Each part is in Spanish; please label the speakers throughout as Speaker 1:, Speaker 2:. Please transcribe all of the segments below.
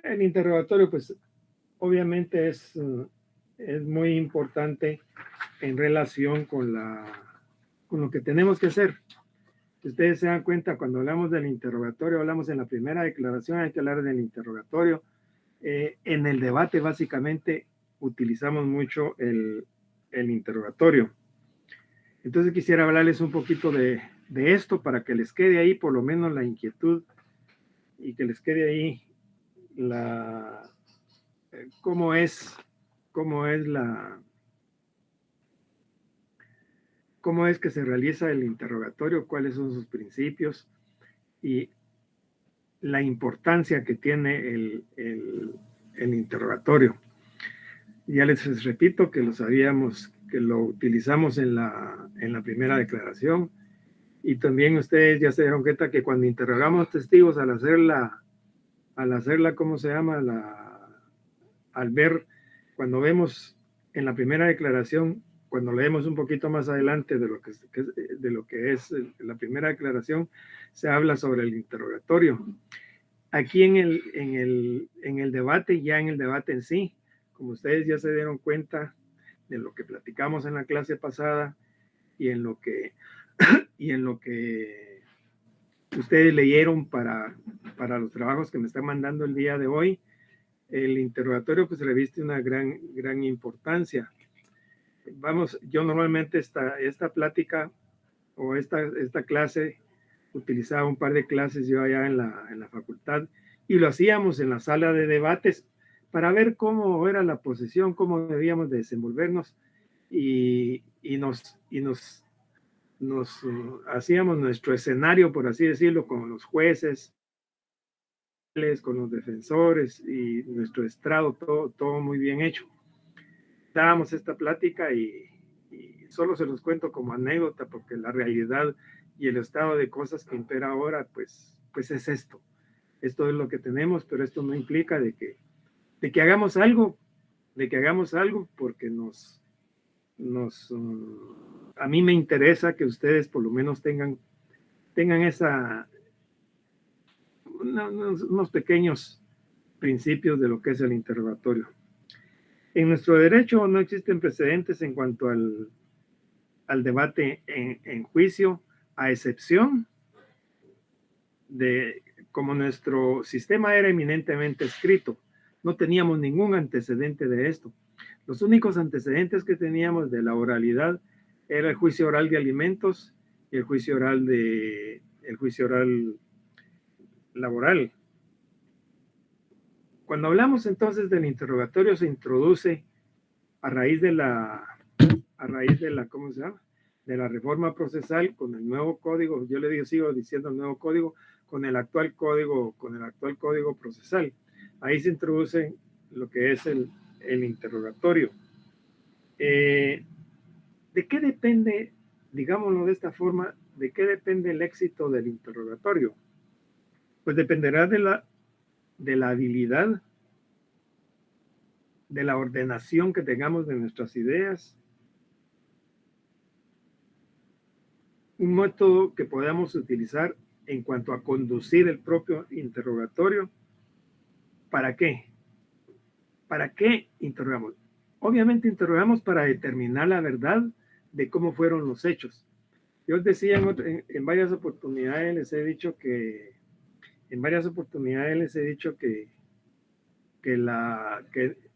Speaker 1: El interrogatorio, pues, obviamente es muy importante en relación con lo que tenemos que hacer. Si ustedes se dan cuenta, cuando hablamos del interrogatorio, hablamos en la primera declaración, hay que hablar del interrogatorio. En el debate, básicamente, utilizamos mucho el interrogatorio. Entonces quisiera hablarles un poquito de esto para que les quede ahí por lo menos la inquietud y que les quede ahí cómo es que se realiza el interrogatorio, cuáles son sus principios y la importancia que tiene el interrogatorio. Ya les repito que lo sabíamos, que lo utilizamos en la primera declaración, y también ustedes ya se dieron cuenta que cuando interrogamos testigos al hacerla, ¿cómo se llama? Cuando vemos en la primera declaración, cuando leemos un poquito más adelante de lo que es la primera declaración, se habla sobre el interrogatorio. Aquí en el debate, ya en el debate en sí, como ustedes ya se dieron cuenta de lo que platicamos en la clase pasada y en lo que ustedes leyeron para los trabajos que me están mandando el día de hoy, el interrogatorio pues reviste una gran importancia. Yo normalmente esta plática o esta clase utilizaba un par de clases yo allá en la facultad y lo hacíamos en la sala de debates para ver cómo era la posición, cómo debíamos de desenvolvernos y nos hacíamos nuestro escenario, por así decirlo, con los jueces, con los defensores y nuestro estrado, todo muy bien hecho. Dábamos esta plática y solo se los cuento como anécdota porque la realidad y el estado de cosas que impera ahora, pues es esto. Esto es lo que tenemos, pero esto no implica de que hagamos algo, porque a mí me interesa que ustedes por lo menos tengan unos pequeños principios de lo que es el interrogatorio. En nuestro derecho no existen precedentes en cuanto al debate en juicio, a excepción de como nuestro sistema era eminentemente escrito, no teníamos ningún antecedente de esto. Los únicos antecedentes que teníamos de la oralidad era el juicio oral de alimentos y el juicio oral laboral. Cuando hablamos entonces del interrogatorio, se introduce a raíz de la ¿cómo se llama? De la reforma procesal con el nuevo código. Yo sigo diciendo el nuevo código con el actual código procesal. Ahí se introduce lo que es el interrogatorio. ¿De qué depende, digámoslo de esta forma, de qué depende el éxito del interrogatorio? Pues dependerá de la habilidad, de la ordenación que tengamos de nuestras ideas, un método que podamos utilizar en cuanto a conducir el propio interrogatorio. ¿Para qué? ¿Para qué interrogamos? Obviamente interrogamos para determinar la verdad de cómo fueron los hechos. Yo les decía en varias oportunidades, les he dicho que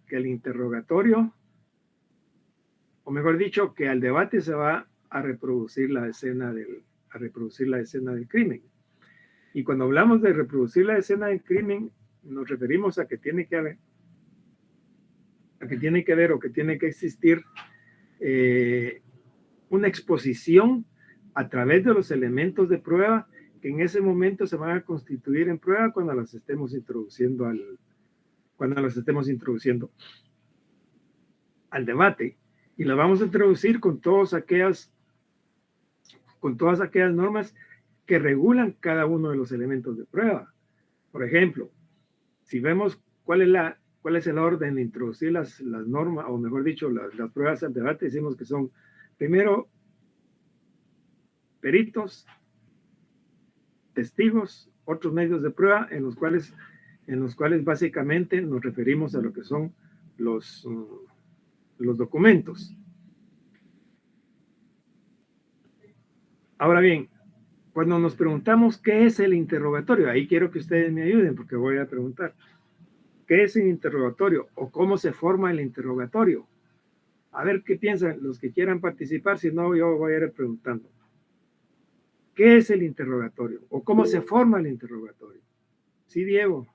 Speaker 1: el interrogatorio, o mejor dicho, que al debate se va a reproducir la escena del crimen. Y cuando hablamos de reproducir la escena del crimen, nos referimos a que tiene que existir una exposición a través de los elementos de prueba que en ese momento se van a constituir en prueba cuando las estemos introduciendo al debate. Y las vamos a introducir con todas aquellas normas que regulan cada uno de los elementos de prueba. Por ejemplo, si vemos cuál es el orden de introducir las normas, o mejor dicho, las pruebas al debate, decimos que son primero peritos, testigos, otros medios de prueba en los cuales en los cuales básicamente nos referimos a lo que son los documentos. Ahora bien, cuando nos preguntamos qué es el interrogatorio, ahí quiero que ustedes me ayuden porque voy a preguntar, ¿qué es el interrogatorio o cómo se forma el interrogatorio? A ver qué piensan los que quieran participar, si no yo voy a ir preguntando. ¿Qué es el interrogatorio o cómo se forma el interrogatorio? Sí, Diego.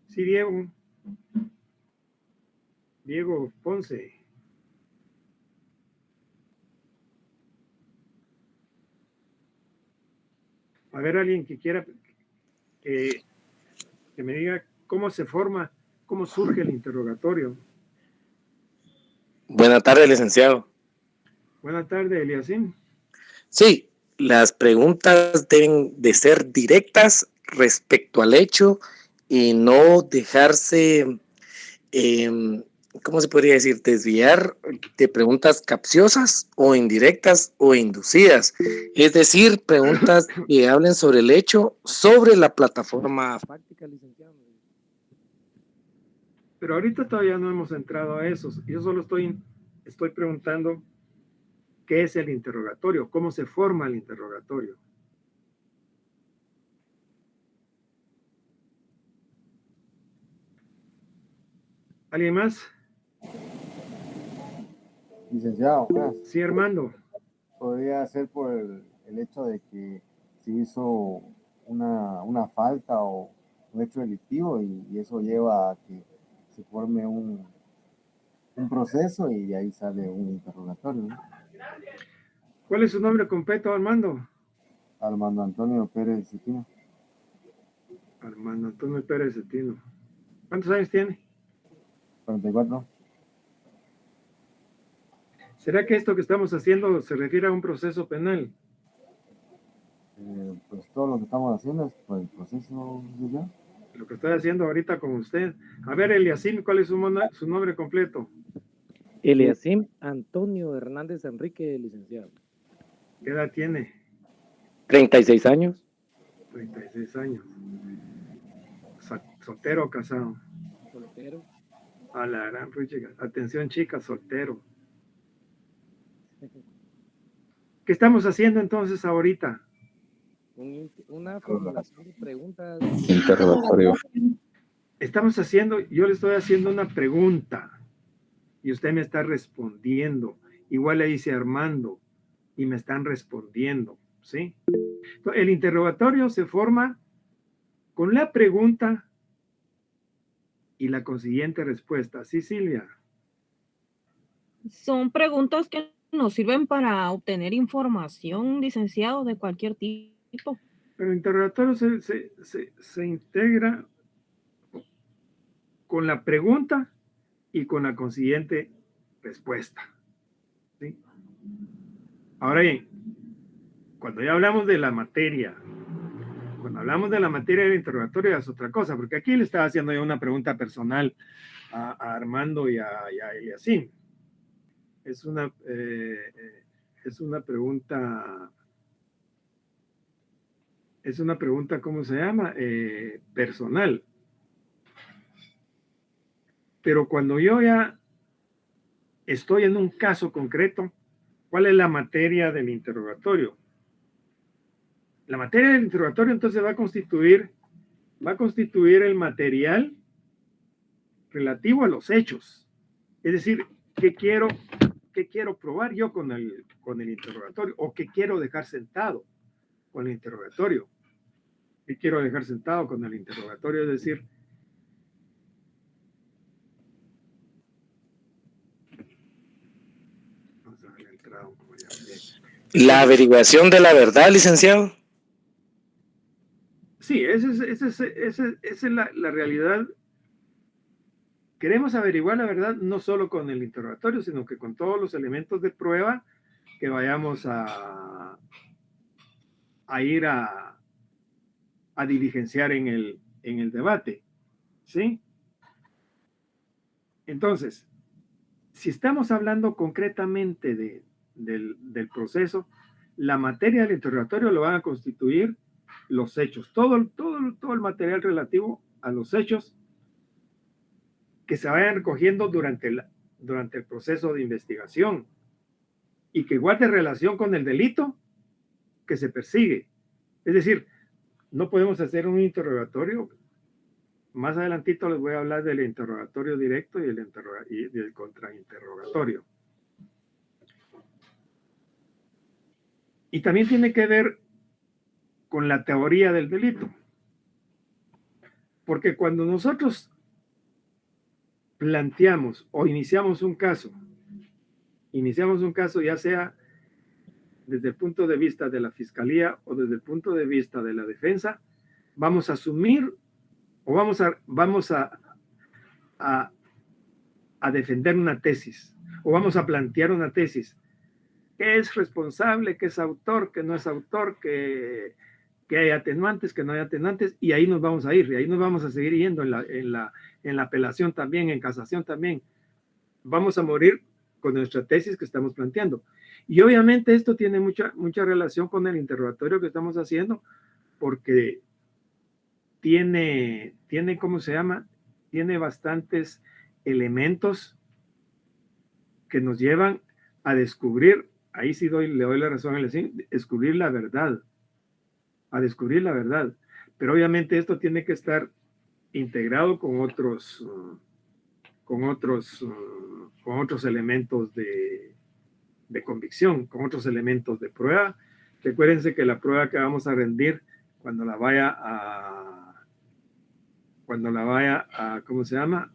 Speaker 1: Sí, Diego. Diego Ponce. A ver, alguien que quiera que me diga cómo se forma, cómo surge el interrogatorio.
Speaker 2: Buenas tardes, licenciado.
Speaker 1: Buenas tardes, Eliasín.
Speaker 2: Sí, las preguntas deben de ser directas respecto al hecho y no dejarse, ¿cómo se podría decir? Desviar de preguntas capciosas o indirectas o inducidas. Es decir, preguntas que hablen sobre el hecho, sobre la plataforma fáctica, licenciado.
Speaker 1: Pero ahorita todavía no hemos entrado a eso. Yo solo estoy preguntando qué es el interrogatorio, cómo se forma el interrogatorio. ¿Alguien más?
Speaker 3: Licenciado,
Speaker 1: sí, Armando.
Speaker 3: Podría ser por el hecho de que se hizo una falta o un hecho delictivo y eso lleva a que se forme un proceso y de ahí sale un interrogatorio, ¿no?
Speaker 1: ¿Cuál es su nombre completo, Armando?
Speaker 3: Armando Antonio Pérez Cetino.
Speaker 1: Armando Antonio Pérez Cetino. ¿Cuántos años tiene?
Speaker 3: 44.
Speaker 1: ¿Será que esto que estamos haciendo se refiere a un proceso penal?
Speaker 3: Pues todo lo que estamos haciendo es por el proceso judicial.
Speaker 1: Lo que estoy haciendo ahorita con usted. A ver, Eliasín, ¿cuál es su nombre completo?
Speaker 2: Eliasim Antonio Hernández Enrique, licenciado.
Speaker 1: ¿Qué edad tiene?
Speaker 2: 36 años.
Speaker 1: 36 años. ¿Soltero o casado?
Speaker 2: Soltero.
Speaker 1: A la gran chica. Atención, chicas, soltero. ¿Qué estamos haciendo entonces ahorita?
Speaker 2: Una formulación de preguntas.
Speaker 3: Interrogatorio.
Speaker 1: Estamos haciendo, yo le estoy haciendo una pregunta y usted me está respondiendo. Igual le dice Armando y me están respondiendo, ¿sí? El interrogatorio se forma con la pregunta y la consiguiente respuesta. ¿Sí, Silvia?
Speaker 4: Son preguntas que nos sirven para obtener información, licenciado, de cualquier tipo.
Speaker 1: Pero el interrogatorio se integra con la pregunta y con la consiguiente respuesta, ¿sí? Ahora bien, cuando ya hablamos de la materia, cuando hablamos de la materia del interrogatorio es otra cosa, porque aquí le estaba haciendo yo una pregunta personal a Armando y a Eliasín. Es una pregunta, ¿cómo se llama? Personal. Pero cuando yo ya estoy en un caso concreto, ¿cuál es la materia del interrogatorio? La materia del interrogatorio entonces va a constituir el material relativo a los hechos. Es decir, ¿qué quiero probar yo con el interrogatorio? ¿O qué quiero dejar sentado con el interrogatorio? ¿Qué quiero dejar sentado con el interrogatorio? Es decir, vamos a darle entrada un poco ya.
Speaker 2: La averiguación de la verdad, licenciado.
Speaker 1: Sí, esa es la realidad. Queremos averiguar la verdad no solo con el interrogatorio, sino que con todos los elementos de prueba que vayamos a ir a diligenciar en el debate, ¿sí? Entonces, si estamos hablando concretamente del proceso, la materia del interrogatorio lo van a constituir los hechos, todo el material relativo a los hechos que se vayan recogiendo durante el proceso de investigación y que guarde relación con el delito que se persigue. Es decir, no podemos hacer un interrogatorio. Más adelantito les voy a hablar del interrogatorio directo y del contrainterrogatorio. Y también tiene que ver con la teoría del delito. Porque cuando nosotros planteamos o iniciamos un caso ya sea desde el punto de vista de la fiscalía o desde el punto de vista de la defensa, vamos a asumir o vamos a defender una tesis o vamos a plantear una tesis. ¿Qué es responsable? ¿Qué es autor? ¿Qué no es autor? ¿Qué hay atenuantes? ¿Qué no hay atenuantes? Y ahí nos vamos a ir, y ahí nos vamos a seguir yendo en la apelación también, en casación también. Vamos a morir con nuestra tesis que estamos planteando. Y obviamente esto tiene mucha relación con el interrogatorio que estamos haciendo, porque tiene, ¿cómo se llama? Tiene bastantes elementos que nos llevan a descubrir, ahí sí le doy la razón a descubrir la verdad, pero obviamente esto tiene que estar integrado con otros elementos de convicción, con otros elementos de prueba. Recuérdense que la prueba que vamos a rendir cuando la vaya a ¿cómo se llama?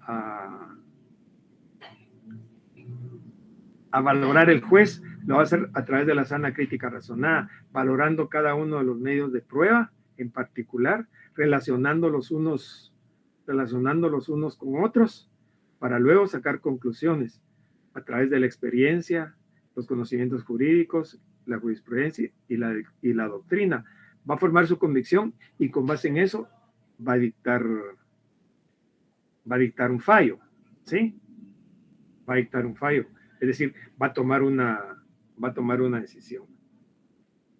Speaker 1: A valorar el juez, lo va a hacer a través de la sana crítica razonada, valorando cada uno de los medios de prueba en particular, relacionando los unos con otros, para luego sacar conclusiones a través de la experiencia, los conocimientos jurídicos, la jurisprudencia y la doctrina. Va a formar su convicción y con base en eso va a dictar un fallo, ¿sí? Va a dictar un fallo, es decir, va a tomar una decisión.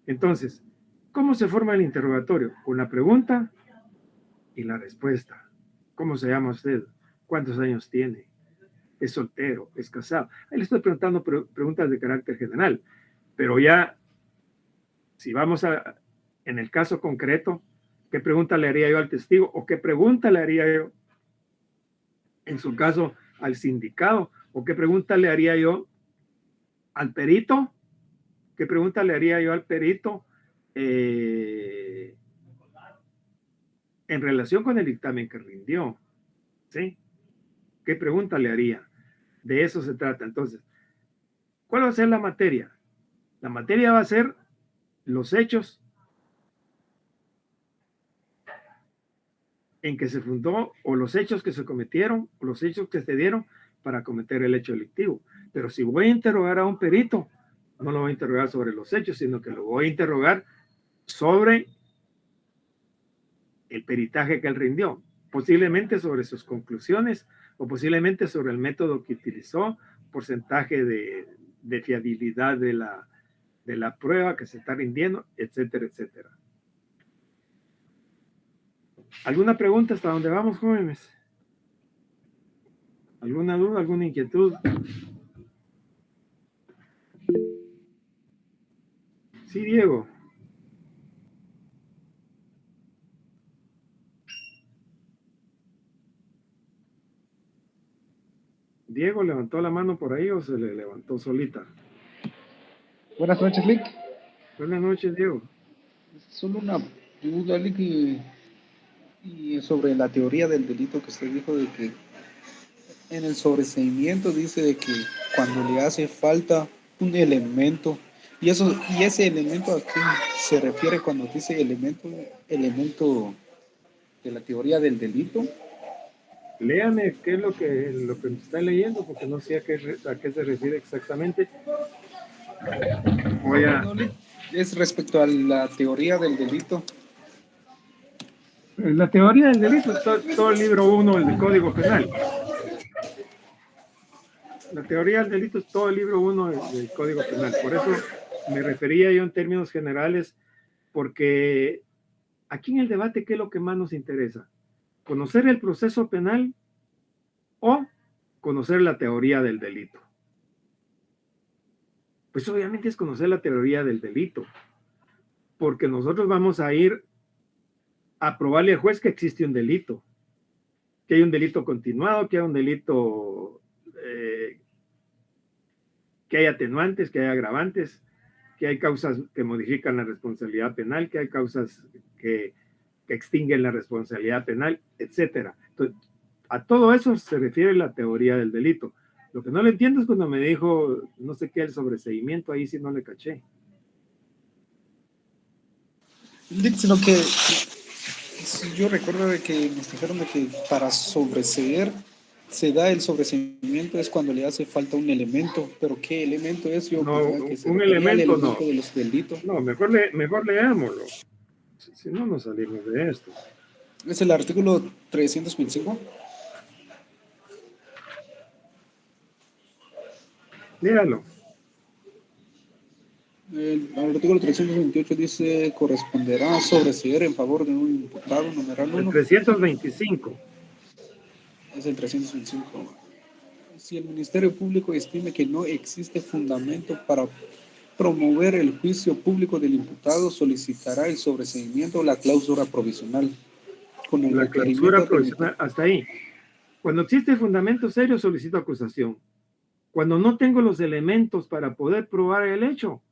Speaker 1: Entonces, ¿cómo se forma el interrogatorio? Con la pregunta y la respuesta. ¿Cómo se llama usted? ¿Cuántos años tiene? ¿Es soltero? ¿Es casado? Ahí le estoy preguntando preguntas de carácter general, pero ya, si vamos en el caso concreto, ¿qué pregunta le haría yo al testigo? ¿O qué pregunta le haría yo, en su caso, al sindicado? ¿O qué pregunta le haría yo al perito? ¿Qué pregunta le haría yo al perito en relación con el dictamen que rindió? ¿Sí? ¿Qué pregunta le haría? De eso se trata. Entonces, ¿cuál va a ser la materia? La materia va a ser los hechos en que se fundó, o los hechos que se cometieron, o los hechos que se dieron para cometer el hecho delictivo. Pero si voy a interrogar a un perito, no lo voy a interrogar sobre los hechos, sino que lo voy a interrogar sobre el peritaje que él rindió, posiblemente sobre sus conclusiones o posiblemente sobre el método que utilizó, porcentaje de fiabilidad de la prueba que se está rindiendo, etcétera, etcétera. ¿Alguna pregunta hasta dónde vamos, jóvenes? ¿Alguna duda, alguna inquietud? Sí, Diego. Diego, ¿levantó la mano por ahí o se le levantó solita?
Speaker 5: Buenas noches, Lick.
Speaker 1: Buenas noches, Diego.
Speaker 5: Solo una duda, Lick, y sobre la teoría del delito que usted dijo, de que en el sobreseimiento dice de que cuando le hace falta un elemento, y ese elemento a qué se refiere cuando dice elemento de la teoría del delito.
Speaker 1: Léame qué es lo que está leyendo, porque no sé a qué se refiere exactamente.
Speaker 5: Es respecto a la teoría del delito.
Speaker 1: La teoría del delito es todo el libro 1 del Código Penal. La teoría del delito es todo el libro 1 del Código Penal. Por eso me refería yo en términos generales, porque aquí en el debate, ¿qué es lo que más nos interesa? ¿Conocer el proceso penal o conocer la teoría del delito? Pues obviamente es conocer la teoría del delito, porque nosotros vamos a ir a probarle al juez que existe un delito, que hay un delito continuado, que hay un delito, que hay atenuantes, que hay agravantes, que hay causas que modifican la responsabilidad penal, que hay causas que extinguen la responsabilidad penal, etcétera. Entonces, a todo eso se refiere la teoría del delito. Lo que no le entiendo es cuando me dijo, no sé qué, el sobreseimiento, ahí sí no le caché.
Speaker 5: Sino que yo recuerdo de que nos dijeron de que para sobreseer se da el sobreseimiento es cuando le hace falta un elemento, pero ¿qué elemento es? Yo
Speaker 1: No,
Speaker 5: pensaba que se
Speaker 1: un
Speaker 5: refería al
Speaker 1: elemento
Speaker 5: elemento
Speaker 1: no.
Speaker 5: de los delitos.
Speaker 1: No, mejor leámoslo. Si no, no salimos de esto.
Speaker 5: Es el artículo 325.
Speaker 1: Léalo.
Speaker 5: El artículo 328 dice corresponderá sobreseer en favor de un imputado, numeral
Speaker 1: El
Speaker 5: 1.
Speaker 1: 325.
Speaker 5: Es el 325. Si el Ministerio Público estime que no existe fundamento para promover el juicio público del imputado, solicitará el sobreseimiento o la cláusula provisional con el
Speaker 1: La
Speaker 5: requerimiento
Speaker 1: clausura
Speaker 5: de permitir.
Speaker 1: provisional, hasta ahí. Cuando existe fundamento serio, solicito acusación. Cuando no tengo los elementos para poder probar el hecho,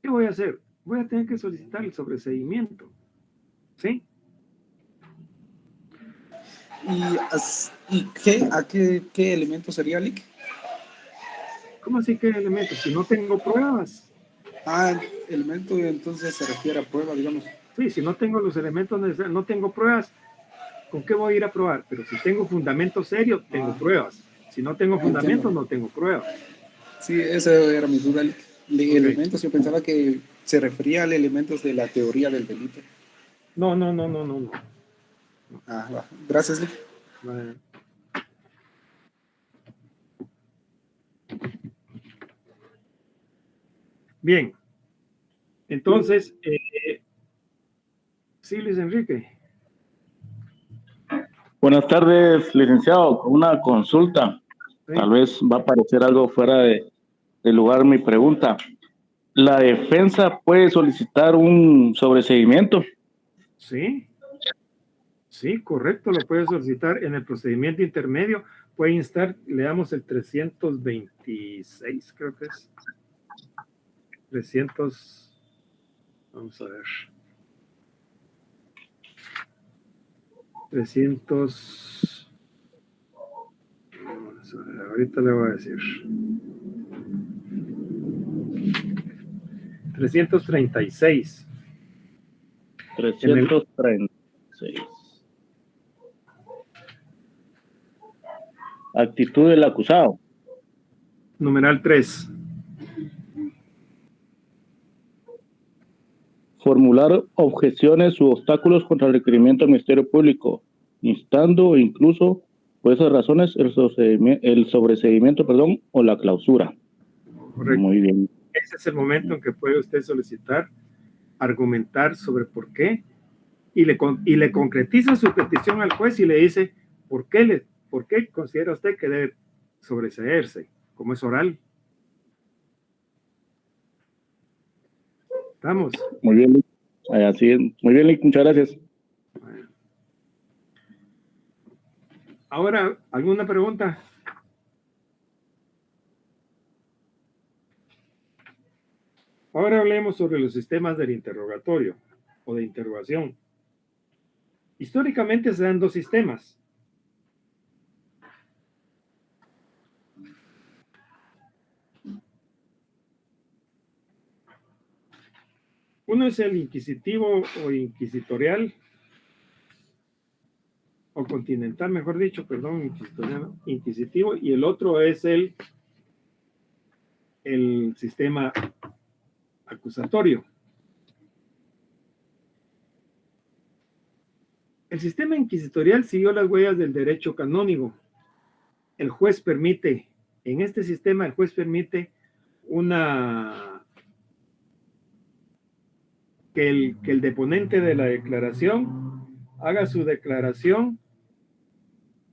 Speaker 1: ¿qué voy a hacer? Voy a tener que solicitar el sobreseimiento. ¿Sí?
Speaker 5: ¿Y qué elemento sería, Lick?
Speaker 1: ¿Cómo así que elementos? Si no tengo pruebas.
Speaker 5: Elemento entonces se refiere a prueba, digamos.
Speaker 1: Sí, si no tengo los elementos necesarios, no tengo pruebas, ¿con qué voy a ir a probar? Pero si tengo fundamento serio, tengo pruebas. Si no tengo fundamento, no tengo pruebas.
Speaker 5: Sí, esa era mi duda.
Speaker 1: Okay.
Speaker 5: Elementos, yo pensaba que se refería a elementos de la teoría del delito.
Speaker 1: No.
Speaker 5: Va. Gracias, Lick.
Speaker 1: Vale. Bien. Entonces, sí, Luis Enrique.
Speaker 6: Buenas tardes, licenciado. Una consulta.
Speaker 1: Sí.
Speaker 6: Tal vez va a parecer algo fuera de lugar mi pregunta. ¿La defensa puede solicitar un sobreseimiento?
Speaker 1: Sí, correcto, lo puede solicitar en el procedimiento intermedio. Puede instar, le damos el 326, creo que es. 300, vamos a ver. 300, vamos a ver, ahorita le voy a decir. 336.
Speaker 6: 336. Actitud del acusado.
Speaker 1: Numeral 3.
Speaker 6: Formular objeciones u obstáculos contra el requerimiento del Ministerio Público, instando incluso por esas razones el sobreseimiento, o la clausura.
Speaker 1: Correcto.
Speaker 6: Muy bien.
Speaker 1: Ese es el momento en que puede usted solicitar, argumentar sobre por qué y le concretiza su petición al juez y le dice por qué considera usted que debe sobreseerse, como es oral. ¿Estamos?
Speaker 6: Muy bien, así es. Muy bien, Lick, muchas gracias.
Speaker 1: Bueno. Ahora, ¿alguna pregunta? Ahora hablemos sobre los sistemas del interrogatorio o de interrogación. Históricamente se dan dos sistemas. Uno es el inquisitivo o inquisitorial, o continental, mejor dicho, perdón, inquisitivo, y el otro es el sistema acusatorio. El sistema inquisitorial siguió las huellas del derecho canónico. El juez permite En este sistema el juez permite que el deponente de la declaración haga su declaración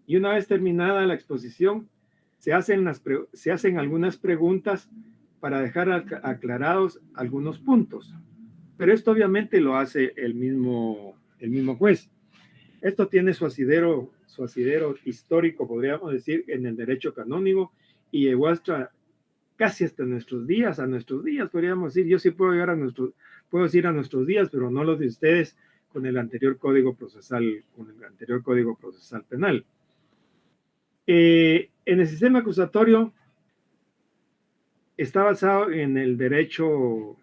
Speaker 1: y una vez terminada la exposición se hacen algunas preguntas para dejar aclarados algunos puntos. Pero esto obviamente lo hace el mismo juez. Esto tiene su asidero histórico, podríamos decir, en el derecho canónico y llegó casi hasta nuestros días, podríamos decir. Yo sí puedo decir a nuestros días, pero no los de ustedes con el anterior código procesal penal. En el sistema acusatorio está basado en el derecho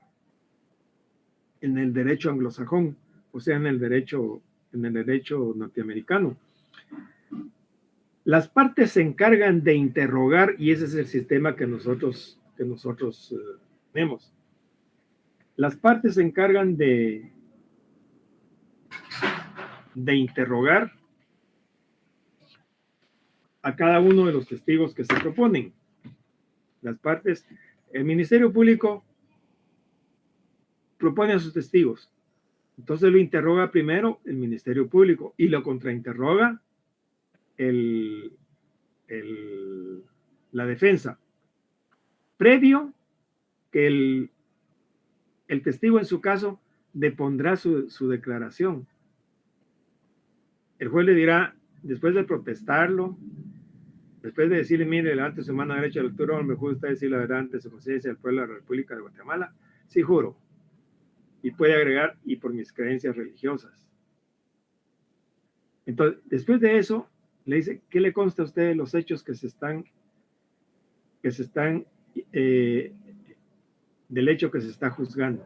Speaker 1: anglosajón, o sea, en el derecho norteamericano. Las partes se encargan de interrogar y ese es el sistema que nosotros tenemos. Las partes se encargan de interrogar a cada uno de los testigos que se proponen. El Ministerio Público propone a sus testigos. Entonces lo interroga primero el Ministerio Público y lo contrainterroga la defensa. Previo que el testigo en su caso depondrá su declaración. El juez le dirá, después de protestarlo, después de decirle, mire, levante su mano derecha a la altura, me gusta decir la verdad ante su conciencia del pueblo de la República de Guatemala, sí juro. Y puede agregar, y por mis creencias religiosas. Entonces, después de eso, le dice, ¿qué le consta a usted de los hechos del hecho que se está juzgando?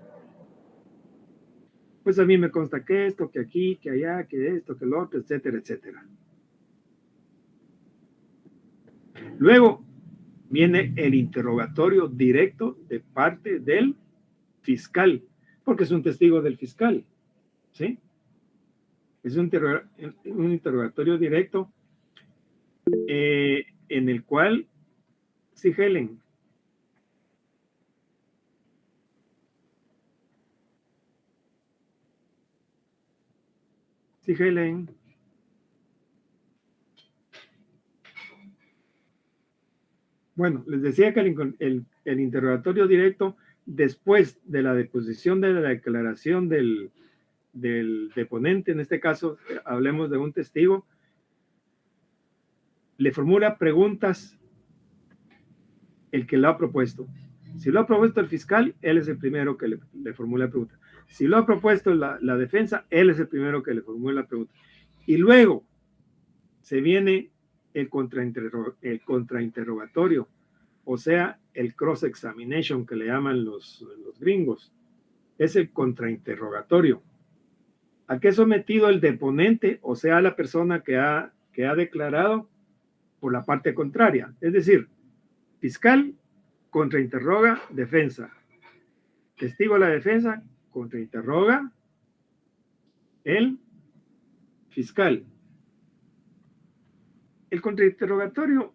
Speaker 1: Pues a mí me consta que esto, que aquí, que allá, que esto, que lo otro, etcétera, etcétera. Luego viene el interrogatorio directo de parte del fiscal, porque es un testigo del fiscal, ¿sí? Es un interrogatorio directo en el cual, sí, Helen. Sí, Helen. Bueno, les decía que el interrogatorio directo, después de la deposición de la declaración del deponente, en este caso, hablemos de un testigo, le formula preguntas el que lo ha propuesto. Si lo ha propuesto el fiscal, él es el primero que le formula preguntas. Si lo ha propuesto la defensa, él es el primero que le formula la pregunta. Y luego se viene el contrainterrogatorio, o sea, el cross-examination que le llaman los gringos. Es el contrainterrogatorio. ¿A qué es sometido el deponente, o sea, la persona que ha declarado por la parte contraria? Es decir, fiscal, contrainterroga, defensa. Testigo de la defensa, contrainterroga el fiscal. El contrainterrogatorio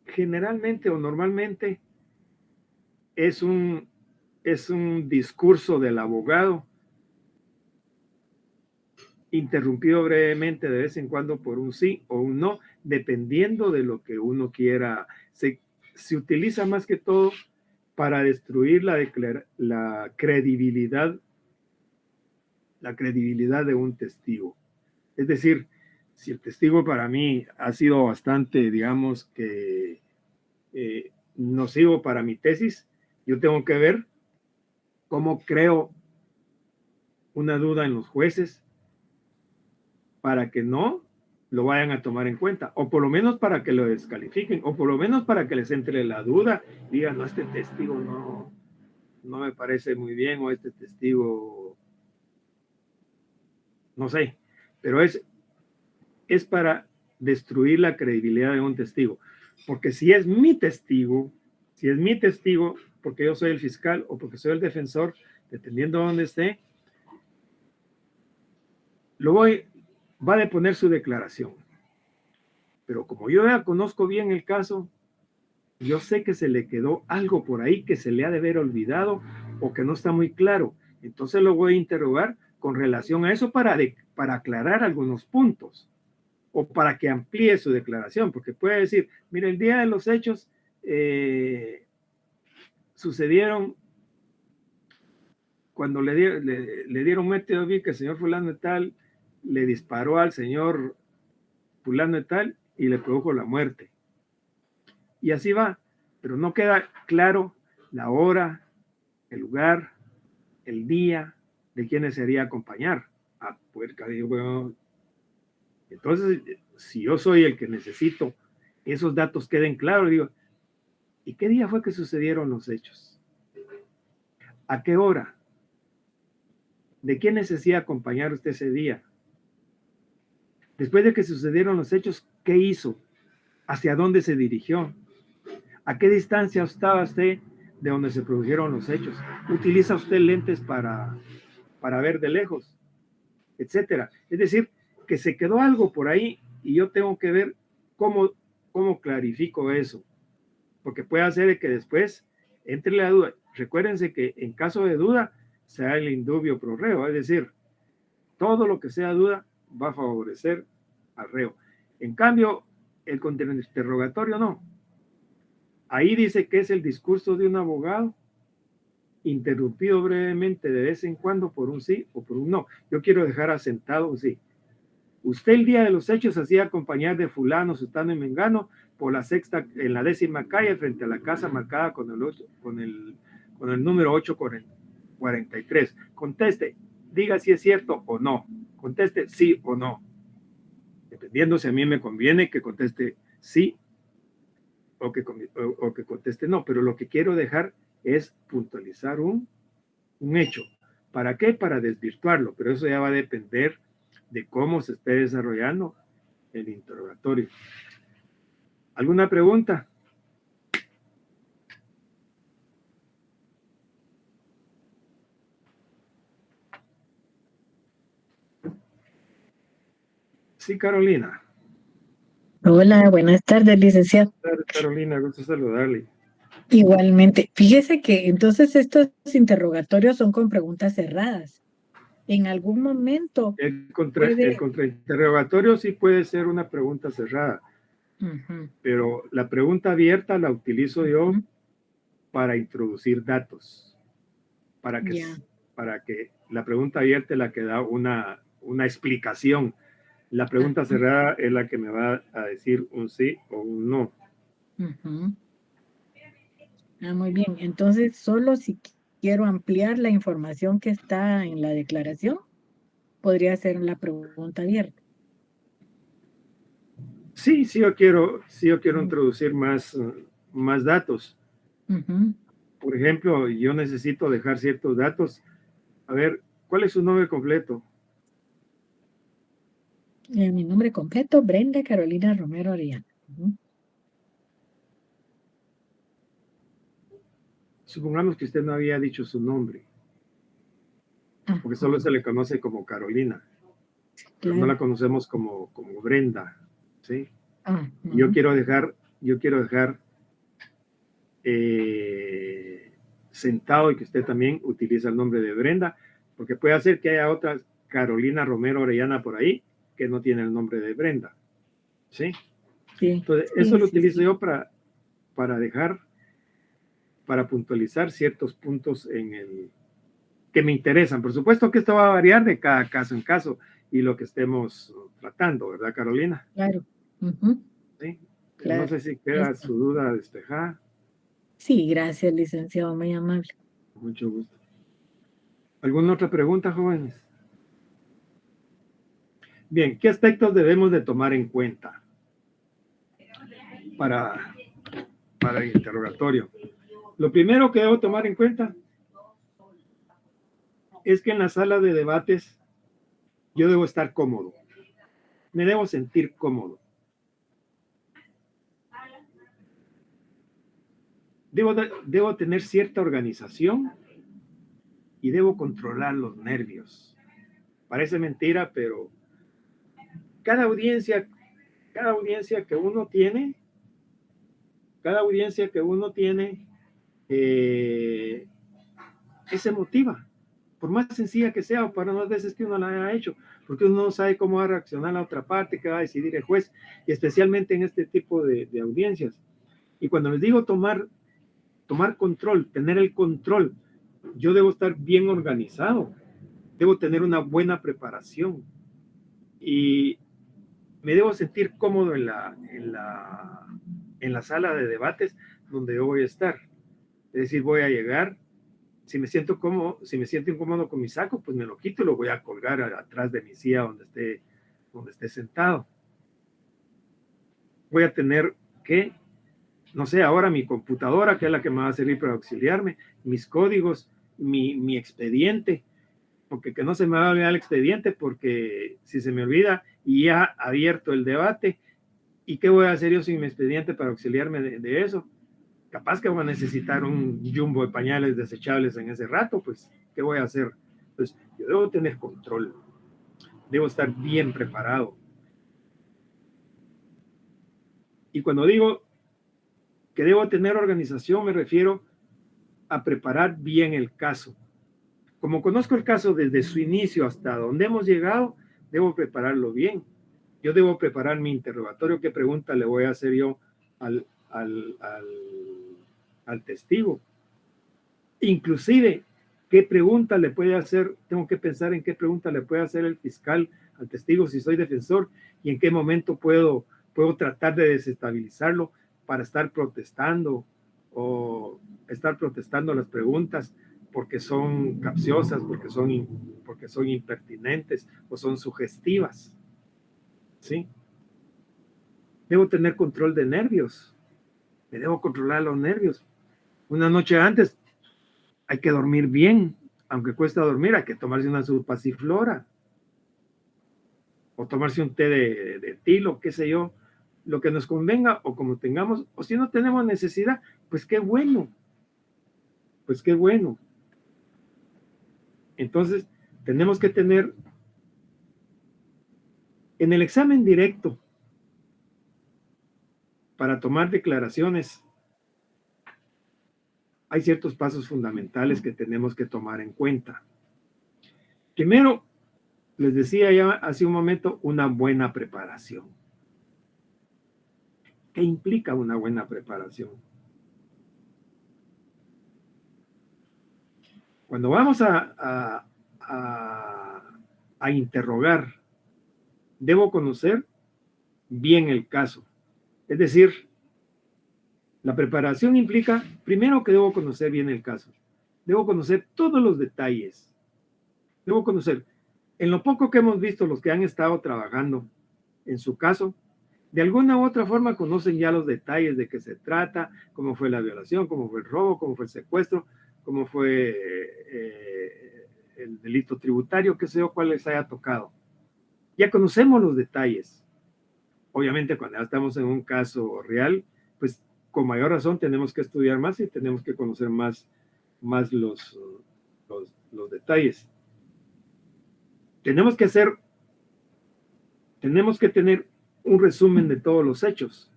Speaker 1: generalmente o normalmente es un discurso del abogado interrumpido brevemente de vez en cuando por un sí o un no, dependiendo de lo que uno quiera. Se utiliza más que todo para destruir la credibilidad de un testigo. Es decir, si el testigo para mí ha sido bastante, digamos que nocivo para mi tesis, yo tengo que ver cómo creo una duda en los jueces para que no lo vayan a tomar en cuenta, o por lo menos para que lo descalifiquen, o por lo menos para que les entre la duda, digan, no, este testigo no me parece muy bien, o este testigo, no sé, pero es para destruir la credibilidad de un testigo, porque si es mi testigo, porque yo soy el fiscal o porque soy el defensor, dependiendo de dónde esté, va a deponer su declaración. Pero como yo ya conozco bien el caso, yo sé que se le quedó algo por ahí que se le ha de haber olvidado o que no está muy claro. Entonces lo voy a interrogar con relación a eso para aclarar algunos puntos o para que amplíe su declaración, porque puede decir, mire, el día de los hechos sucedieron cuando le dieron método, vi que el señor fulano de tal le disparó al señor fulano de tal y le produjo la muerte. Y así va, pero no queda claro la hora, el lugar, el día de quiénes sería acompañar. Ah, pues, bueno, entonces, si yo soy el que necesito esos datos queden claros, digo, ¿y qué día fue que sucedieron los hechos? ¿A qué hora? ¿De quién necesita acompañar usted ese día? Después de que sucedieron los hechos, ¿qué hizo? ¿Hacia dónde se dirigió? ¿A qué distancia estaba usted de donde se produjeron los hechos? ¿Utiliza usted lentes para ver de lejos? Etcétera. Es decir, que se quedó algo por ahí y yo tengo que ver cómo clarifico eso. Porque puede hacer que después entre la duda. Recuérdense que en caso de duda se da el indubio pro reo, es decir, todo lo que sea duda va a favorecer al reo. En cambio, el contrainterrogatorio no. Ahí dice que es el discurso de un abogado interrumpido brevemente de vez en cuando por un sí o por un no. Yo quiero dejar asentado un sí. Usted el día de los hechos hacía acompañar de fulano, sutano y mengano por la sexta, en la 10ª calle frente a la casa marcada con el número 843. Conteste, diga si es cierto o no. Conteste sí o no. Dependiendo si a mí me conviene que conteste sí o que conteste no. Pero lo que quiero dejar es puntualizar un hecho. ¿Para qué? Para desvirtuarlo. Pero eso ya va a depender de cómo se esté desarrollando el interrogatorio. ¿Alguna pregunta? Sí, Carolina.
Speaker 7: Hola, buenas tardes, licenciado.
Speaker 1: Carolina, gusto saludarle.
Speaker 7: Igualmente, fíjese que entonces estos interrogatorios son con preguntas cerradas. En algún momento
Speaker 1: El
Speaker 7: puede...
Speaker 1: contrainterrogatorio sí puede ser una pregunta cerrada, pero la pregunta abierta la utilizo yo para introducir datos, para que la pregunta abierta es la que da una explicación. La pregunta cerrada es la que me va a decir un sí o un no.
Speaker 7: Muy bien. Entonces, solo si quiero ampliar la información que está en la declaración, podría hacer la pregunta abierta.
Speaker 1: Sí, yo quiero introducir más datos. Por ejemplo, yo necesito dejar ciertos datos. A ver, ¿cuál es su nombre completo?
Speaker 7: Mi nombre completo, Brenda Carolina Romero Orellana.
Speaker 1: Supongamos que usted no había dicho su nombre, porque solo se le conoce como Carolina, pero no la conocemos como Brenda, ¿sí? Yo quiero dejar sentado y que usted también utiliza el nombre de Brenda, porque puede hacer que haya otra Carolina Romero Orellana por ahí que no tiene el nombre de Brenda, ¿sí? Entonces, eso lo utilizo yo para dejar, para puntualizar ciertos puntos que me interesan. Por supuesto que esto va a variar de cada caso en caso y lo que estemos tratando, ¿verdad, Carolina?
Speaker 7: Claro.
Speaker 1: Sí.
Speaker 7: Claro.
Speaker 1: No sé si queda su duda despejada.
Speaker 7: Sí, gracias, licenciado, muy amable.
Speaker 1: Mucho gusto. ¿Alguna otra pregunta, jóvenes? Bien, ¿qué aspectos debemos de tomar en cuenta para el interrogatorio? Lo primero que debo tomar en cuenta es que en la sala de debates yo debo estar cómodo. Me debo sentir cómodo. Debo tener cierta organización y debo controlar los nervios. Parece mentira, pero cada audiencia que uno tiene cada audiencia que uno tiene se emotiva, por más sencilla que sea, o para unas veces que uno la haya hecho, porque uno no sabe cómo va a reaccionar la otra parte, qué va a decidir el juez, y especialmente en este tipo de audiencias. Y cuando les digo tomar control, tener el control, yo debo estar bien organizado, debo tener una buena preparación y me debo sentir cómodo en la sala de debates donde yo voy a estar. Es decir, voy a llegar, si me siento incómodo con mi saco, pues me lo quito y lo voy a colgar atrás de mi silla donde esté sentado. Voy a tener que, no sé, ahora mi computadora, que es la que me va a servir para auxiliarme, mis códigos, mi expediente, porque que no se me va a olvidar el expediente, porque si se me olvida y ya ha abierto el debate, ¿y qué voy a hacer yo sin mi expediente para auxiliarme de eso? Capaz que voy a necesitar un jumbo de pañales desechables en ese rato, pues, ¿qué voy a hacer? Pues yo debo tener control, debo estar bien preparado. Y cuando digo que debo tener organización, me refiero a preparar bien el caso. Como conozco el caso desde su inicio hasta donde hemos llegado, debo prepararlo bien. Yo debo preparar mi interrogatorio, qué pregunta le voy a hacer yo al testigo. Inclusive, qué pregunta le puede hacer, tengo que pensar en qué pregunta le puede hacer el fiscal al testigo si soy defensor y en qué momento puedo tratar de desestabilizarlo para estar protestando o estar protestando las preguntas porque son capciosas, porque son impertinentes o son sugestivas. ¿Sí? Debo tener control de nervios. Me debo controlar los nervios. Una noche antes hay que dormir bien. Aunque cuesta dormir, hay que tomarse una pasiflora o tomarse un té de tilo, qué sé yo, lo que nos convenga o como tengamos, o si no tenemos necesidad, pues qué bueno. Pues qué bueno. Entonces, tenemos que tener en el examen directo para tomar declaraciones, hay ciertos pasos fundamentales que tenemos que tomar en cuenta. Primero, les decía ya hace un momento, una buena preparación. ¿Qué implica una buena preparación? Cuando vamos a interrogar, debo conocer bien el caso. Es decir, la preparación implica, primero que debo conocer bien el caso. Debo conocer todos los detalles. Debo conocer, en lo poco que hemos visto, los que han estado trabajando en su caso, de alguna u otra forma conocen ya los detalles de qué se trata, cómo fue la violación, cómo fue el robo, cómo fue el secuestro, cómo fue el delito tributario, qué sé yo, cuál les haya tocado. Ya conocemos los detalles. Obviamente, cuando ya estamos en un caso real, pues con mayor razón tenemos que estudiar más y tenemos que conocer más los detalles. Tenemos que tener un resumen de todos los hechos.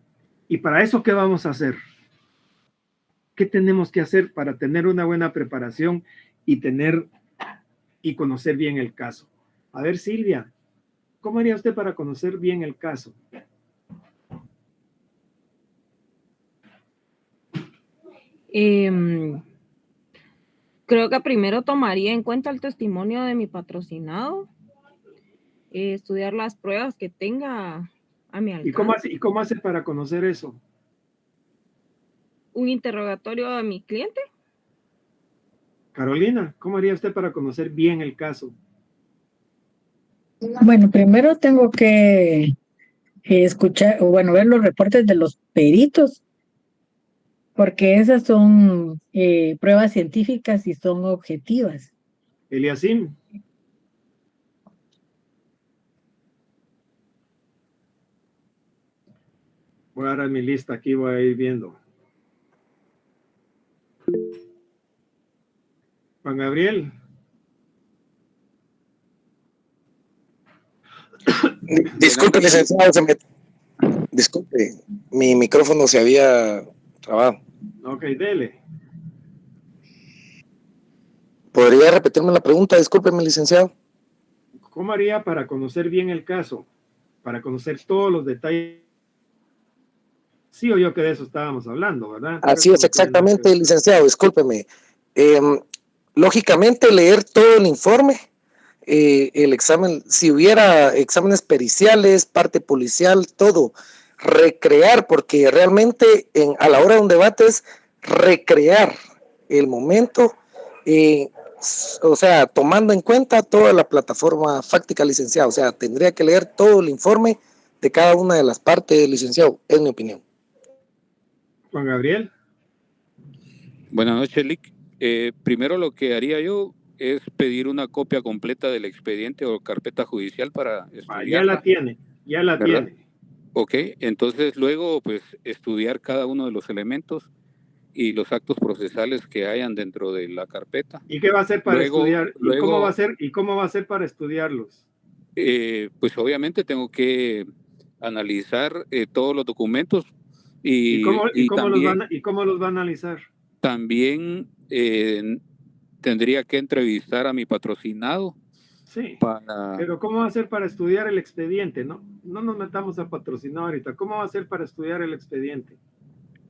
Speaker 1: ¿Y para eso qué vamos a hacer? ¿Qué tenemos que hacer para tener una buena preparación y conocer bien el caso? A ver, Silvia, ¿cómo haría usted para conocer bien el caso?
Speaker 4: Creo que primero tomaría en cuenta el testimonio de mi patrocinado, estudiar las pruebas que tenga a mi alcance.
Speaker 1: ¿Y cómo hace para conocer eso?
Speaker 4: Un interrogatorio a mi cliente.
Speaker 1: Carolina, ¿cómo haría usted para conocer bien el caso?
Speaker 7: Bueno, primero tengo que escuchar, o bueno, ver los reportes de los peritos, porque esas son pruebas científicas y son objetivas.
Speaker 1: Eliasim. Voy a dar mi lista aquí, voy a ir viendo. Juan Gabriel.
Speaker 2: Disculpe, licenciado, disculpe, mi micrófono se había trabado.
Speaker 1: Ok, dele.
Speaker 2: ¿Podría repetirme la pregunta? Discúlpeme, licenciado.
Speaker 1: ¿Cómo haría para conocer bien el caso? Para conocer todos los detalles. Sí o yo que de eso estábamos hablando, ¿verdad?
Speaker 2: Así es, exactamente, licenciado, discúlpeme. Lógicamente, leer todo el informe, el examen, si hubiera exámenes periciales, parte policial, todo, recrear, porque realmente a la hora de un debate es recrear el momento, o sea, tomando en cuenta toda la plataforma fáctica, licenciado. O sea, tendría que leer todo el informe de cada una de las partes, licenciado, es mi opinión.
Speaker 1: Juan Gabriel.
Speaker 8: Buenas noches, Lick. Primero lo que haría yo es pedir una copia completa del expediente o carpeta judicial para estudiarla.
Speaker 1: Ya la tiene.
Speaker 8: Ok, entonces luego pues estudiar cada uno de los elementos y los actos procesales que hayan dentro de la carpeta.
Speaker 1: ¿Y qué va a hacer para estudiar? ¿Y cómo va a ser para estudiarlos?
Speaker 8: Pues obviamente tengo que analizar todos los documentos
Speaker 1: ¿Y cómo los va a analizar?
Speaker 8: También tendría que entrevistar a mi patrocinado.
Speaker 1: Sí, pero ¿cómo va a ser para estudiar el expediente? No nos metamos a patrocinado ahorita. ¿Cómo va a ser para estudiar el expediente?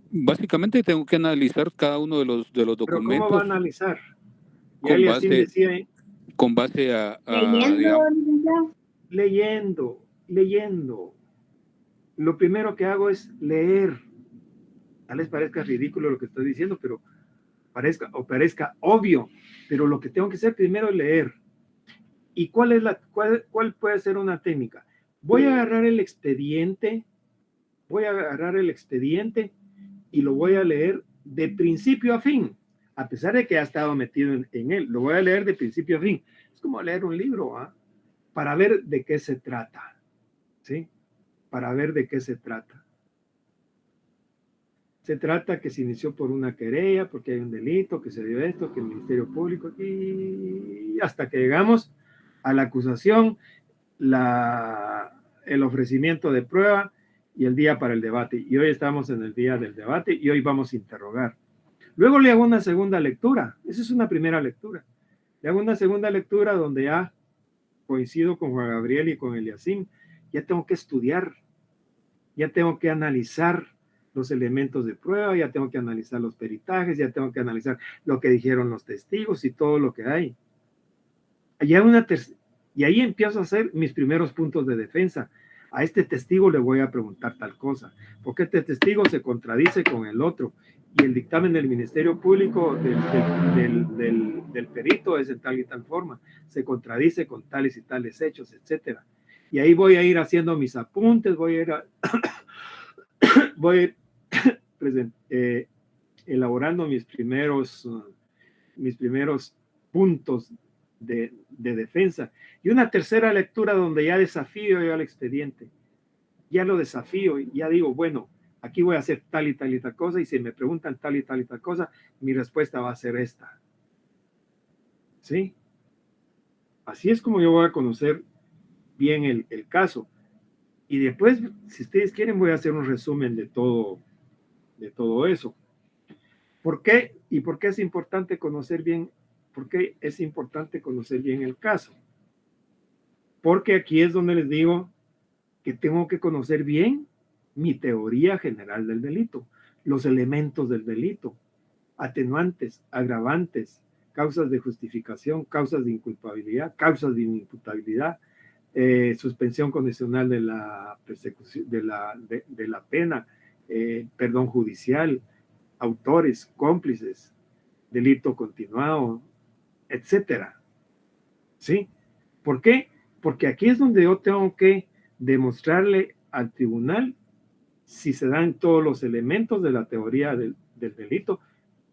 Speaker 8: Básicamente tengo que analizar cada uno de los documentos.
Speaker 1: ¿Pero cómo va a analizar?
Speaker 8: Con base a
Speaker 1: leyendo. Lo primero que hago es leer. Tal vez parezca ridículo lo que estoy diciendo, pero parezca obvio, pero lo que tengo que hacer primero es leer. ¿Y cuál puede ser una técnica? Voy a agarrar el expediente y lo voy a leer de principio a fin, a pesar de que ha estado metido en él. Lo voy a leer de principio a fin. Es como leer un libro, para ver de qué se trata, ¿sí? Para ver de qué se trata. Se trata que se inició por una querella, porque hay un delito, que se dio esto, que el Ministerio Público, y hasta que llegamos a la acusación, el ofrecimiento de prueba y el día para el debate. Y hoy estamos en el día del debate y hoy vamos a interrogar. Luego le hago una segunda lectura. Esa es una primera lectura. Le hago una segunda lectura donde ya coincido con Juan Gabriel y con Eliasín. Ya tengo que estudiar, ya tengo que analizar los elementos de prueba, ya tengo que analizar los peritajes, ya tengo que analizar lo que dijeron los testigos y todo lo que hay. Y ahí empiezo a hacer mis primeros puntos de defensa. A este testigo le voy a preguntar tal cosa, porque este testigo se contradice con el otro, y el dictamen del Ministerio Público del perito es en tal y tal forma, se contradice con tales y tales hechos, etcétera. Y ahí voy a ir haciendo mis apuntes, voy a ir elaborando mis primeros puntos de defensa. Y una tercera lectura donde ya desafío yo al expediente. Ya lo desafío y ya digo, bueno, aquí voy a hacer tal y tal y tal cosa, y si me preguntan tal y tal y tal cosa, mi respuesta va a ser esta. ¿Sí? Así es como yo voy a conocer bien el caso. Y después, si ustedes quieren, voy a hacer un resumen de todo eso. ¿Por qué? ¿Y por qué es importante conocer bien? ¿Por qué es importante conocer bien el caso? Porque aquí es donde les digo que tengo que conocer bien mi teoría general del delito, los elementos del delito, atenuantes, agravantes, causas de justificación, causas de inculpabilidad, causas de inimputabilidad, suspensión condicional de la persecución, de la pena, perdón judicial, autores, cómplices, delito continuado, etcétera. ¿Sí? ¿Por qué? Porque aquí es donde yo tengo que demostrarle al tribunal si se dan todos los elementos de la teoría del delito.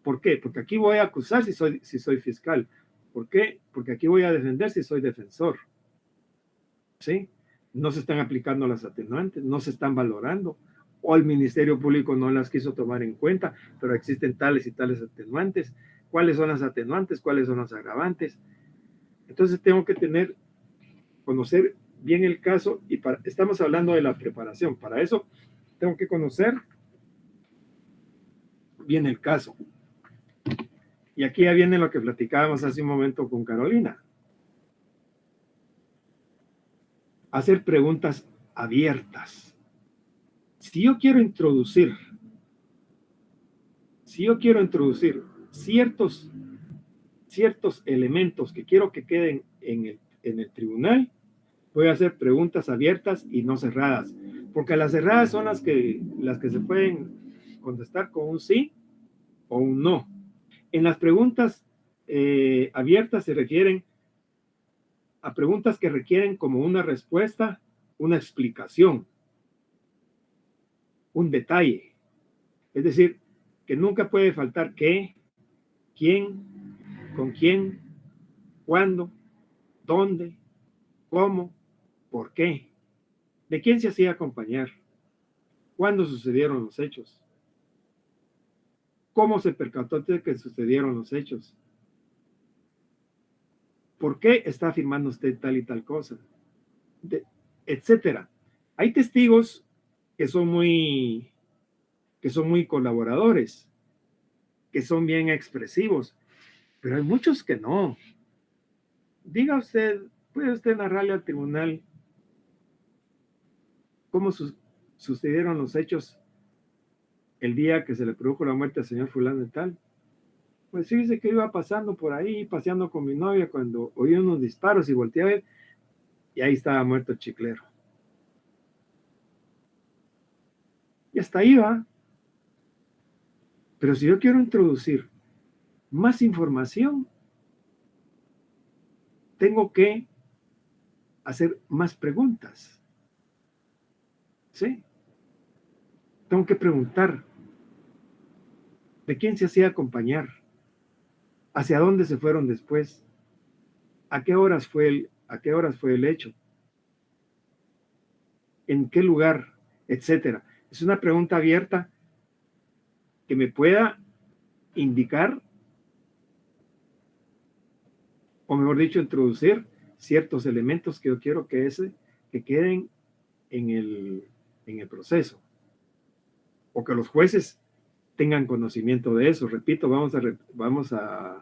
Speaker 1: ¿Por qué? Porque aquí voy a acusar si soy fiscal. ¿Por qué? Porque aquí voy a defender si soy defensor. ¿Sí? No se están aplicando las atenuantes, no se están valorando, o el Ministerio Público no las quiso tomar en cuenta, pero existen tales y tales atenuantes. ¿Cuáles son las atenuantes? ¿Cuáles son los agravantes? Entonces tengo que conocer bien el caso, y estamos hablando de la preparación. Para eso tengo que conocer viene el caso. Y aquí ya viene lo que platicábamos hace un momento con Carolina. Hacer preguntas abiertas. Si yo quiero introducir ciertos elementos que quiero que queden en el tribunal, voy a hacer preguntas abiertas y no cerradas, porque las cerradas son las que se pueden contestar con un sí o un no. En las preguntas abiertas se refieren a preguntas que requieren como una respuesta, una explicación, un detalle. Es decir, que nunca puede faltar qué, quién, con quién, cuándo, dónde, cómo, por qué, de quién se hacía acompañar, cuándo sucedieron los hechos, cómo se percató de que sucedieron los hechos, por qué está afirmando usted tal y tal cosa, etcétera. Hay testigos que son muy colaboradores, que son bien expresivos, pero hay muchos que no. Diga usted, ¿puede usted narrarle al tribunal cómo sucedieron los hechos el día que se le produjo la muerte al señor fulano y tal? Pues fíjese que iba pasando por ahí, paseando con mi novia, cuando oí unos disparos y volteé a ver, y ahí estaba muerto el chiclero. Y hasta ahí va. Pero si yo quiero introducir más información, tengo que hacer más preguntas. ¿Sí? Tengo que preguntar de quién se hacía acompañar, hacia dónde se fueron después, a qué horas fue el hecho, en qué lugar, etcétera. Es una pregunta abierta que me pueda indicar, o mejor dicho, introducir ciertos elementos que yo quiero que queden en el proceso, o que los jueces tengan conocimiento de eso. Repito, vamos a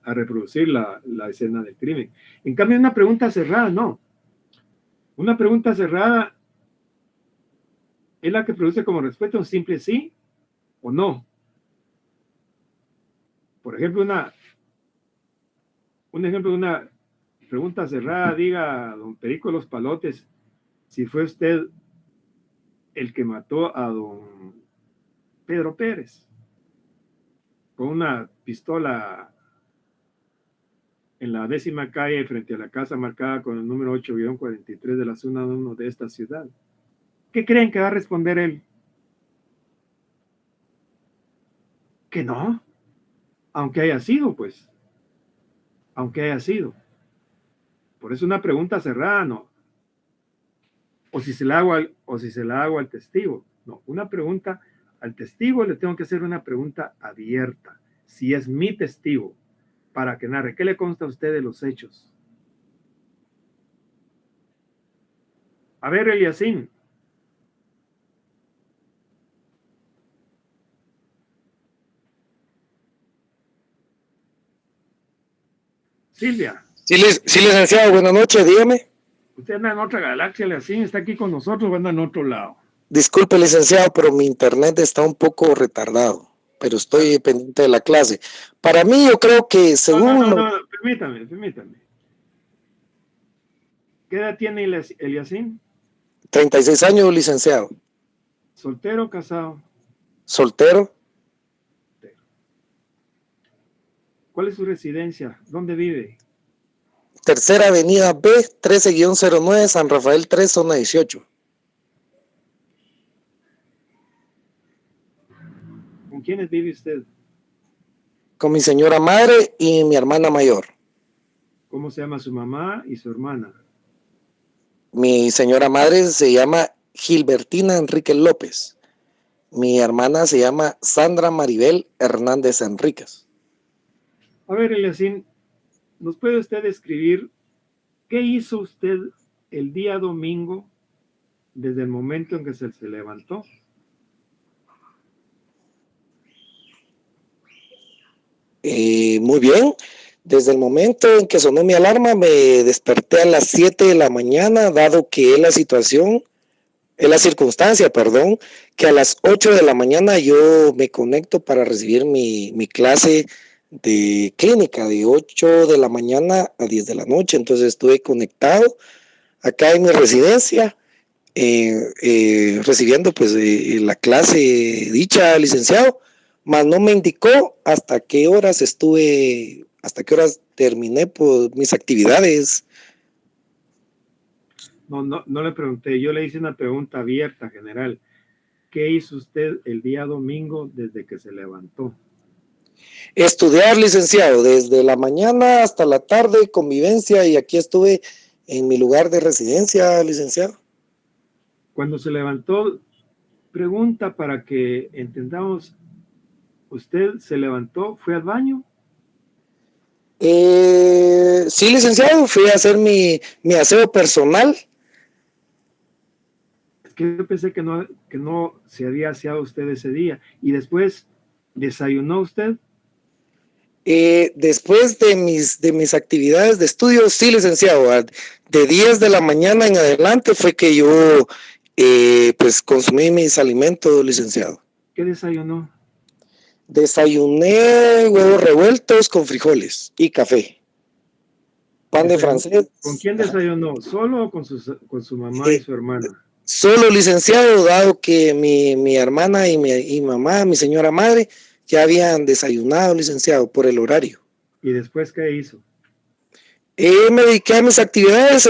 Speaker 1: reproducir la escena del crimen. En cambio, una pregunta cerrada, no. Una pregunta cerrada es la que produce como respuesta un simple sí o no. Por ejemplo, un ejemplo de una pregunta cerrada, diga, don Perico Los Palotes, si fue usted el que mató a don Pedro Pérez con una pistola en la 10ª calle frente a la casa marcada con el número 8-43 de la zona 1 de esta ciudad. ¿Qué creen que va a responder él? Que no, aunque haya sido, pues. Aunque haya sido. Por eso una pregunta cerrada, no. O si se la hago al testigo. No, una pregunta al testigo le tengo que hacer una pregunta abierta. Si es mi testigo, para que narre. ¿Qué le consta a usted de los hechos? A ver, Eliasín. Silvia.
Speaker 2: Sí, licenciado, buenas noches, dígame.
Speaker 1: Usted anda en otra galaxia, Eliasín, está aquí con nosotros o anda en otro lado.
Speaker 2: Disculpe, licenciado, pero mi internet está un poco retardado, pero estoy pendiente de la clase. Para mí, yo creo que según...
Speaker 1: No, permítame. ¿Qué edad tiene Eliasín?
Speaker 2: 36 años, licenciado.
Speaker 1: ¿Soltero o casado?
Speaker 2: ¿Soltero?
Speaker 1: ¿Cuál es su residencia? ¿Dónde vive?
Speaker 2: Tercera Avenida B, 13-09, San Rafael 3, zona 18.
Speaker 1: ¿Con quiénes vive usted?
Speaker 2: Con mi señora madre y mi hermana mayor.
Speaker 1: ¿Cómo se llama su mamá y su hermana?
Speaker 2: Mi señora madre se llama Gilbertina Enríquez López. Mi hermana se llama Sandra Maribel Hernández Enríquez.
Speaker 1: A ver, Eliasín, ¿nos puede usted describir qué hizo usted el día domingo desde el momento en que se levantó
Speaker 2: Muy bien. Desde el momento en que sonó mi alarma, me desperté a las 7 de la mañana, dado que es la circunstancia, que a las 8 de la mañana yo me conecto para recibir mi clase de clínica de 8 de la mañana a 10 de la noche. Entonces estuve conectado acá en mi residencia, recibiendo pues la clase dicha, licenciado, mas no me indicó hasta qué horas terminé por mis actividades.
Speaker 1: No le pregunté, yo le hice una pregunta abierta, general. ¿Qué hizo usted el día domingo desde que se levantó?
Speaker 2: Estudiar, licenciado, desde la mañana hasta la tarde, convivencia, y aquí estuve en mi lugar de residencia, licenciado.
Speaker 1: Cuando se levantó, pregunta para que entendamos, ¿usted se levantó, fue al baño?
Speaker 2: Sí, licenciado, fui a hacer mi aseo personal.
Speaker 1: Es que yo pensé que no se había aseado usted ese día. ¿Y después desayunó usted?
Speaker 2: Después de mis actividades de estudio, sí, licenciado, de 10 de la mañana en adelante fue que yo pues consumí mis alimentos, licenciado.
Speaker 1: ¿Qué desayunó?
Speaker 2: Desayuné huevos revueltos con frijoles y café. Pan de francés.
Speaker 1: ¿Con quién desayunó? ¿Solo o con su mamá y su hermana?
Speaker 2: Solo, licenciado, dado que mi hermana y mi mamá, mi señora madre, ya habían desayunado, licenciado, por el horario.
Speaker 1: ¿Y después qué hizo?
Speaker 2: Me dediqué a mis actividades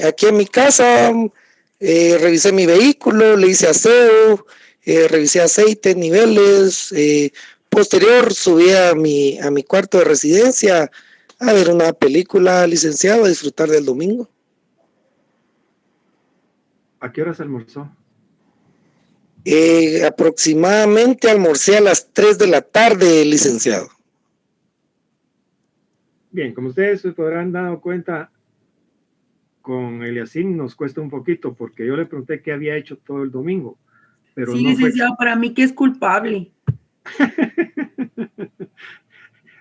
Speaker 2: aquí en mi casa, revisé mi vehículo, le hice aseo, revisé aceite, niveles, posterior subí a mi cuarto de residencia a ver una película, licenciado, a disfrutar del domingo.
Speaker 1: ¿A qué horas almorzó?
Speaker 2: Aproximadamente almorcé a las 3 de la tarde, licenciado.
Speaker 1: Bien, como ustedes se podrán dar cuenta, con Eliasín nos cuesta un poquito, porque yo le pregunté qué había hecho todo el domingo. Pero
Speaker 9: sí,
Speaker 1: no
Speaker 9: licenciado, para mí que es culpable.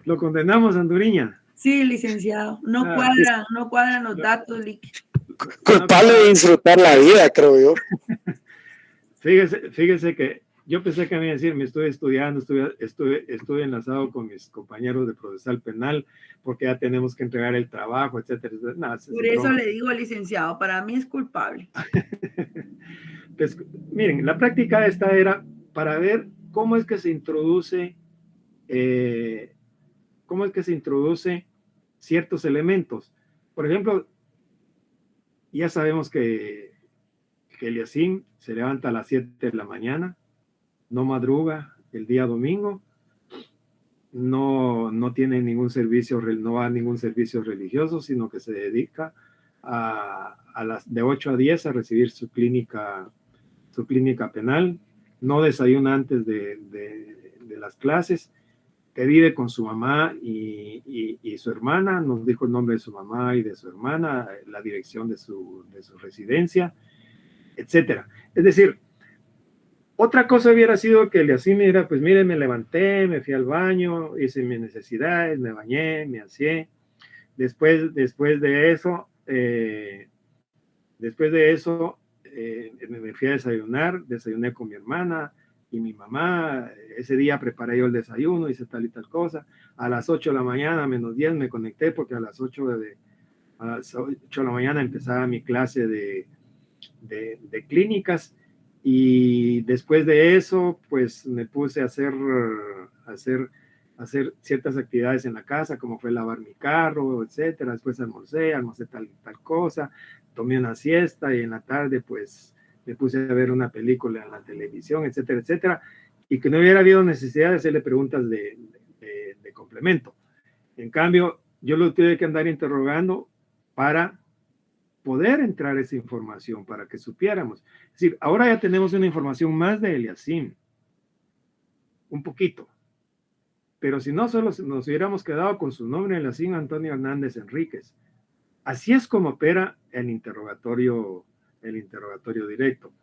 Speaker 1: ¿Lo condenamos, Anduriña?
Speaker 9: Sí, licenciado. No cuadran los datos, Lick.
Speaker 2: Culpable de disfrutar la vida, creo yo.
Speaker 1: Fíjese que yo pensé que me iba a decir, me estoy estudiando, estuve enlazado con mis compañeros de procesal penal, porque ya tenemos que entregar el trabajo, etcétera. No,
Speaker 9: por eso le digo, licenciado, para mí es culpable.
Speaker 1: Pues, miren, la práctica esta era para ver cómo es que se introduce ciertos elementos. Por ejemplo, ya sabemos que Eliasín se levanta a las 7 de la mañana, no madruga el día domingo, no tiene ningún servicio, no va a ningún servicio religioso, sino que se dedica de 8 a 10 a recibir su clínica penal, no desayuna antes de las clases, que vive con su mamá y su hermana, nos dijo el nombre de su mamá y de su hermana, la dirección de su residencia, etcétera. Es decir, otra cosa hubiera sido que así me diera, pues mire, me levanté, me fui al baño, hice mis necesidades, me bañé, me aseé. Después de eso, me fui a desayuné con mi hermana y mi mamá. Ese día preparé yo el desayuno, hice tal y tal cosa. A las 8 de la mañana, menos 10, me conecté porque a las 8 de la mañana empezaba mi clase de clínicas, y después de eso pues me puse a hacer ciertas actividades en la casa, como fue lavar mi carro, etcétera. Después almorcé tal cosa, tomé una siesta, y en la tarde pues me puse a ver una película en la televisión, etcétera, etcétera, y que no hubiera habido necesidad de hacerle preguntas de complemento. En cambio, yo lo tuve que andar interrogando para poder entrar esa información, para que supiéramos. Es decir, ahora ya tenemos una información más de Eliasín, un poquito, pero si no, solo nos hubiéramos quedado con su nombre, Eliasín Antonio Hernández Enríquez. Así es como opera el interrogatorio directo.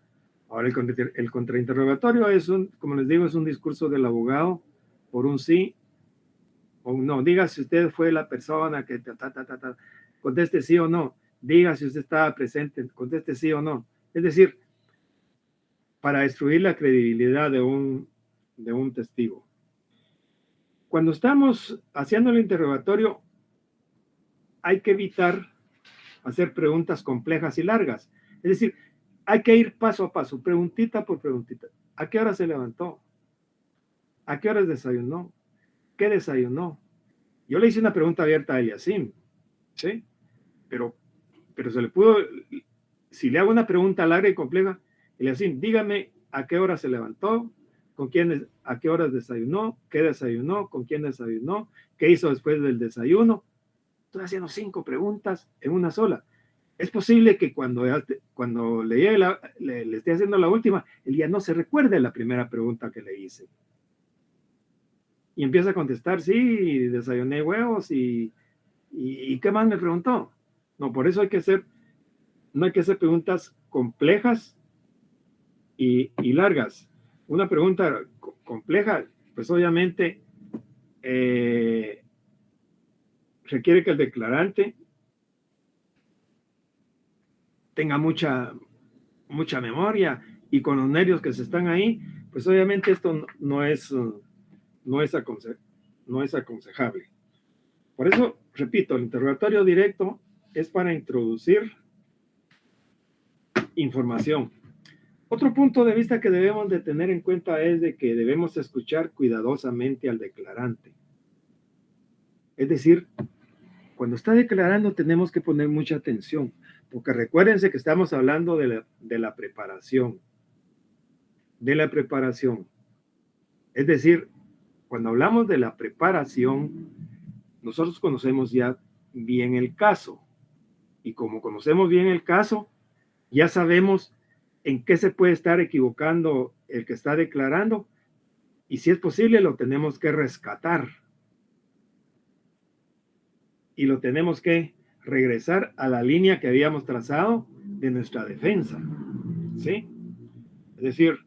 Speaker 1: Ahora el contrainterrogatorio como les digo, es un discurso del abogado por un sí o no. Diga si usted fue la persona que conteste sí o no. Diga si usted estaba presente, conteste sí o no. Es decir, para destruir la credibilidad de un testigo. Cuando estamos haciendo el interrogatorio, hay que evitar hacer preguntas complejas y largas. Es decir, hay que ir paso a paso, preguntita por preguntita. ¿A qué hora se levantó? ¿A qué horas desayunó? ¿Qué desayunó? Yo le hice una pregunta abierta a Eliasim, ¿sí? Pero se le pudo, si le hago una pregunta larga y compleja, Eliasim, dígame a qué hora se levantó, a qué horas desayunó, qué desayunó, con quién desayunó, qué hizo después del desayuno. Estoy haciendo 5 preguntas en una sola. Es posible que cuando le esté haciendo la última, él ya no se recuerde la primera pregunta que le hice. Y empieza a contestar, sí, desayuné huevos y ¿qué más me preguntó? No, por eso no hay que hacer preguntas complejas y largas. Una pregunta compleja, pues obviamente requiere que el declarante tenga mucha memoria, y con los nervios que se están ahí, pues obviamente esto no es aconsejable. Por eso, repito, el interrogatorio directo es para introducir información. Otro punto de vista que debemos de tener en cuenta es de que debemos escuchar cuidadosamente al declarante. Es decir, cuando está declarando tenemos que poner mucha atención, porque recuérdense que estamos hablando de la preparación. Es decir, cuando hablamos de la preparación, nosotros conocemos ya bien el caso. Y como conocemos bien el caso, ya sabemos en qué se puede estar equivocando el que está declarando, y si es posible lo tenemos que rescatar. Y lo tenemos que regresar a la línea que habíamos trazado de nuestra defensa. ¿Sí? Es decir,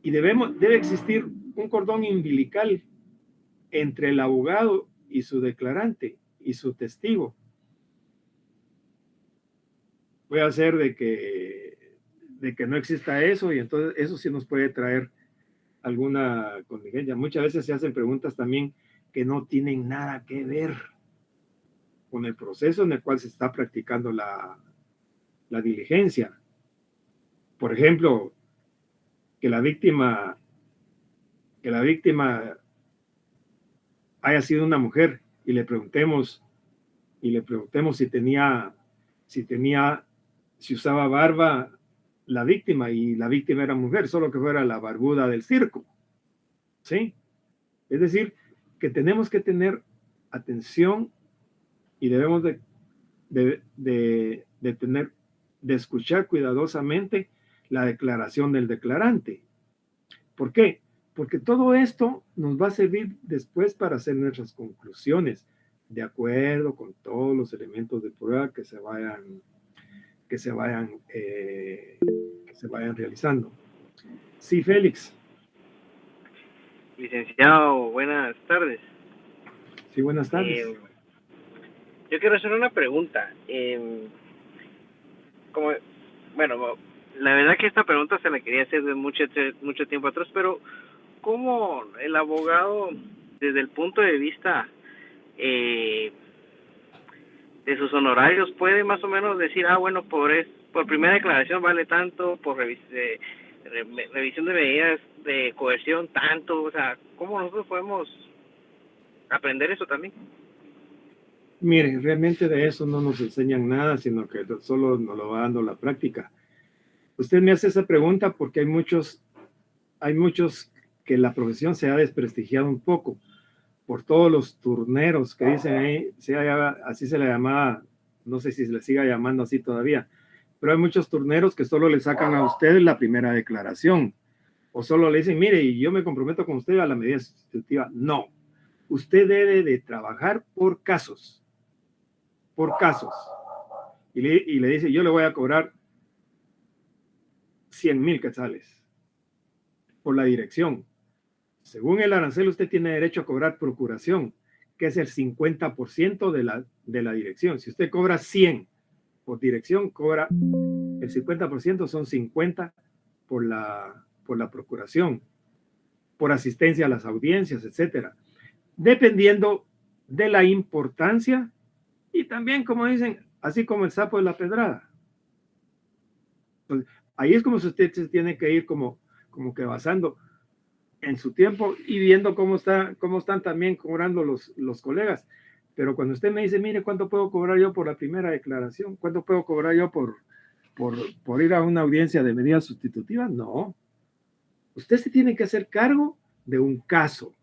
Speaker 1: y debe existir un cordón umbilical entre el abogado y su declarante y su testigo. Puede hacer de que no exista eso, y entonces eso sí nos puede traer alguna contingencia. Muchas veces se hacen preguntas también que no tienen nada que ver con el proceso en el cual se está practicando la diligencia. Por ejemplo, que la víctima haya sido una mujer y le preguntemos si usaba barba la víctima, y la víctima era mujer, solo que fuera la barbuda del circo. ¿Sí? Es decir, que tenemos que tener atención y debemos de escuchar cuidadosamente la declaración del declarante. ¿Por qué? Porque todo esto nos va a servir después para hacer nuestras conclusiones, de acuerdo con todos los elementos de prueba que se vayan realizando. Sí, Félix.
Speaker 10: Licenciado, buenas tardes.
Speaker 1: Sí, buenas tardes.
Speaker 10: Yo quiero hacer una pregunta. La verdad que esta pregunta se la quería hacer de mucho tiempo atrás, pero ¿cómo el abogado, desde el punto de vista de sus honorarios, puede más o menos decir, bueno, por primera declaración vale tanto, por revisión de medidas de coerción tanto? O sea, ¿cómo nosotros podemos aprender eso también?
Speaker 1: Mire, realmente de eso no nos enseñan nada, sino que solo nos lo va dando la práctica. Usted me hace esa pregunta porque hay muchos que la profesión se ha desprestigiado un poco por todos los turneros que dicen ahí, así se le llamaba, no sé si se le siga llamando así todavía, pero hay muchos turneros que solo le sacan a usted la primera declaración, o solo le dicen, mire, y yo me comprometo con usted a la medida sustitutiva. No, usted debe de trabajar por casos, y le dice, yo le voy a cobrar 100,000 quetzales por la dirección. Según el arancel, usted tiene derecho a cobrar procuración, que es el 50% de la dirección. Si usted cobra 100 por dirección, cobra el 50%, son 50 por la procuración, por asistencia a las audiencias, etcétera, dependiendo de la importancia y también, como dicen, así como el sapo de la pedrada. Pues, ahí es como si usted se tiene que ir como que basando en su tiempo y viendo cómo están también cobrando los colegas. Pero cuando usted me dice, mire, ¿cuánto puedo cobrar yo por la primera declaración? ¿Cuánto puedo cobrar yo por ir a una audiencia de medidas sustitutivas? No. Usted se tiene que hacer cargo de un caso.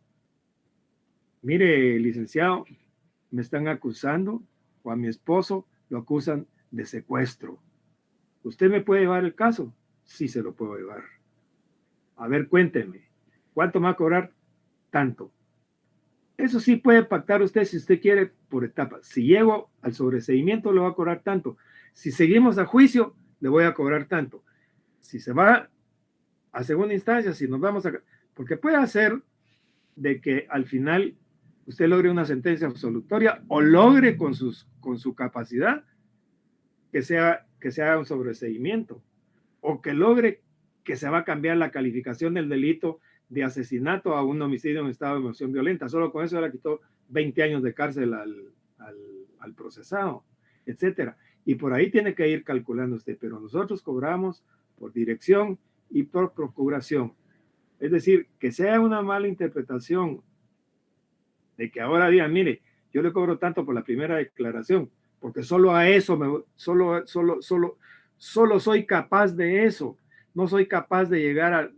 Speaker 1: Mire, licenciado, me están acusando, o a mi esposo lo acusan de secuestro. ¿Usted me puede llevar el caso? Sí, se lo puedo llevar. A ver, cuénteme, ¿cuánto me va a cobrar? Tanto. Eso sí puede pactar usted si usted quiere por etapas. Si llego al sobreseimiento, le voy a cobrar tanto. Si seguimos a juicio, le voy a cobrar tanto. Si se va a segunda instancia, si nos vamos a... Porque puede hacer de que al final usted logre una sentencia absolutoria o logre con su capacidad que se haga un sobreseimiento o que logre que se va a cambiar la calificación del delito de asesinato a un homicidio en estado de emoción violenta. Solo con eso le quitó 20 años de cárcel al procesado, etcétera. Y por ahí tiene que ir calculando usted, pero nosotros cobramos por dirección y por procuración. Es decir, que sea una mala interpretación de que ahora digan, mire, yo le cobro tanto por la primera declaración, porque solo a eso, solo soy capaz de eso. No soy capaz de llegar al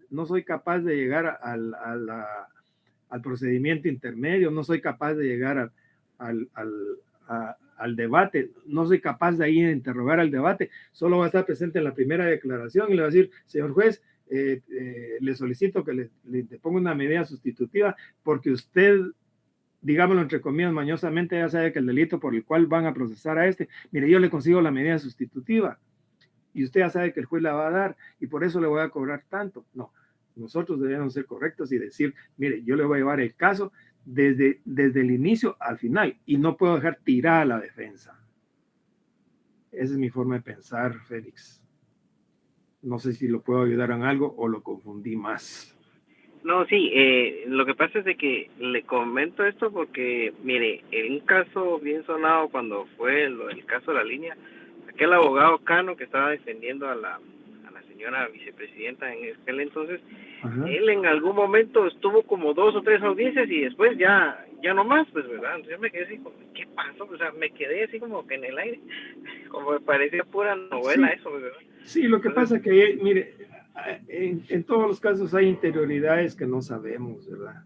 Speaker 1: procedimiento intermedio, no soy capaz de llegar al debate, no soy capaz de ahí interrogar al debate, solo va a estar presente en la primera declaración y le va a decir, señor juez, le solicito que le ponga una medida sustitutiva porque usted, digámoslo entre comillas mañosamente, ya sabe que el delito por el cual van a procesar a mire, yo le consigo la medida sustitutiva y usted ya sabe que el juez la va a dar y por eso le voy a cobrar tanto. No, nosotros debemos ser correctos y decir, mire, yo le voy a llevar el caso desde el inicio al final y no puedo dejar tirada la defensa. Esa es mi forma de pensar, Félix. No sé si lo puedo ayudar en algo o lo confundí más.
Speaker 10: No, sí, lo que pasa es de que le comento esto porque, mire, en un caso bien sonado cuando fue el caso de la línea, aquel abogado Cano que estaba defendiendo a la señora vicepresidenta en aquel entonces, ajá, él en algún momento estuvo como 2 o 3 audiencias y después ya no más, pues, ¿verdad? Entonces yo me quedé así como, ¿qué pasó? O sea, me quedé así como que en el aire, como me parecía pura novela, sí, eso, ¿verdad?
Speaker 1: Sí, lo que pasa es que, mire, en todos los casos hay interioridades que no sabemos, ¿verdad?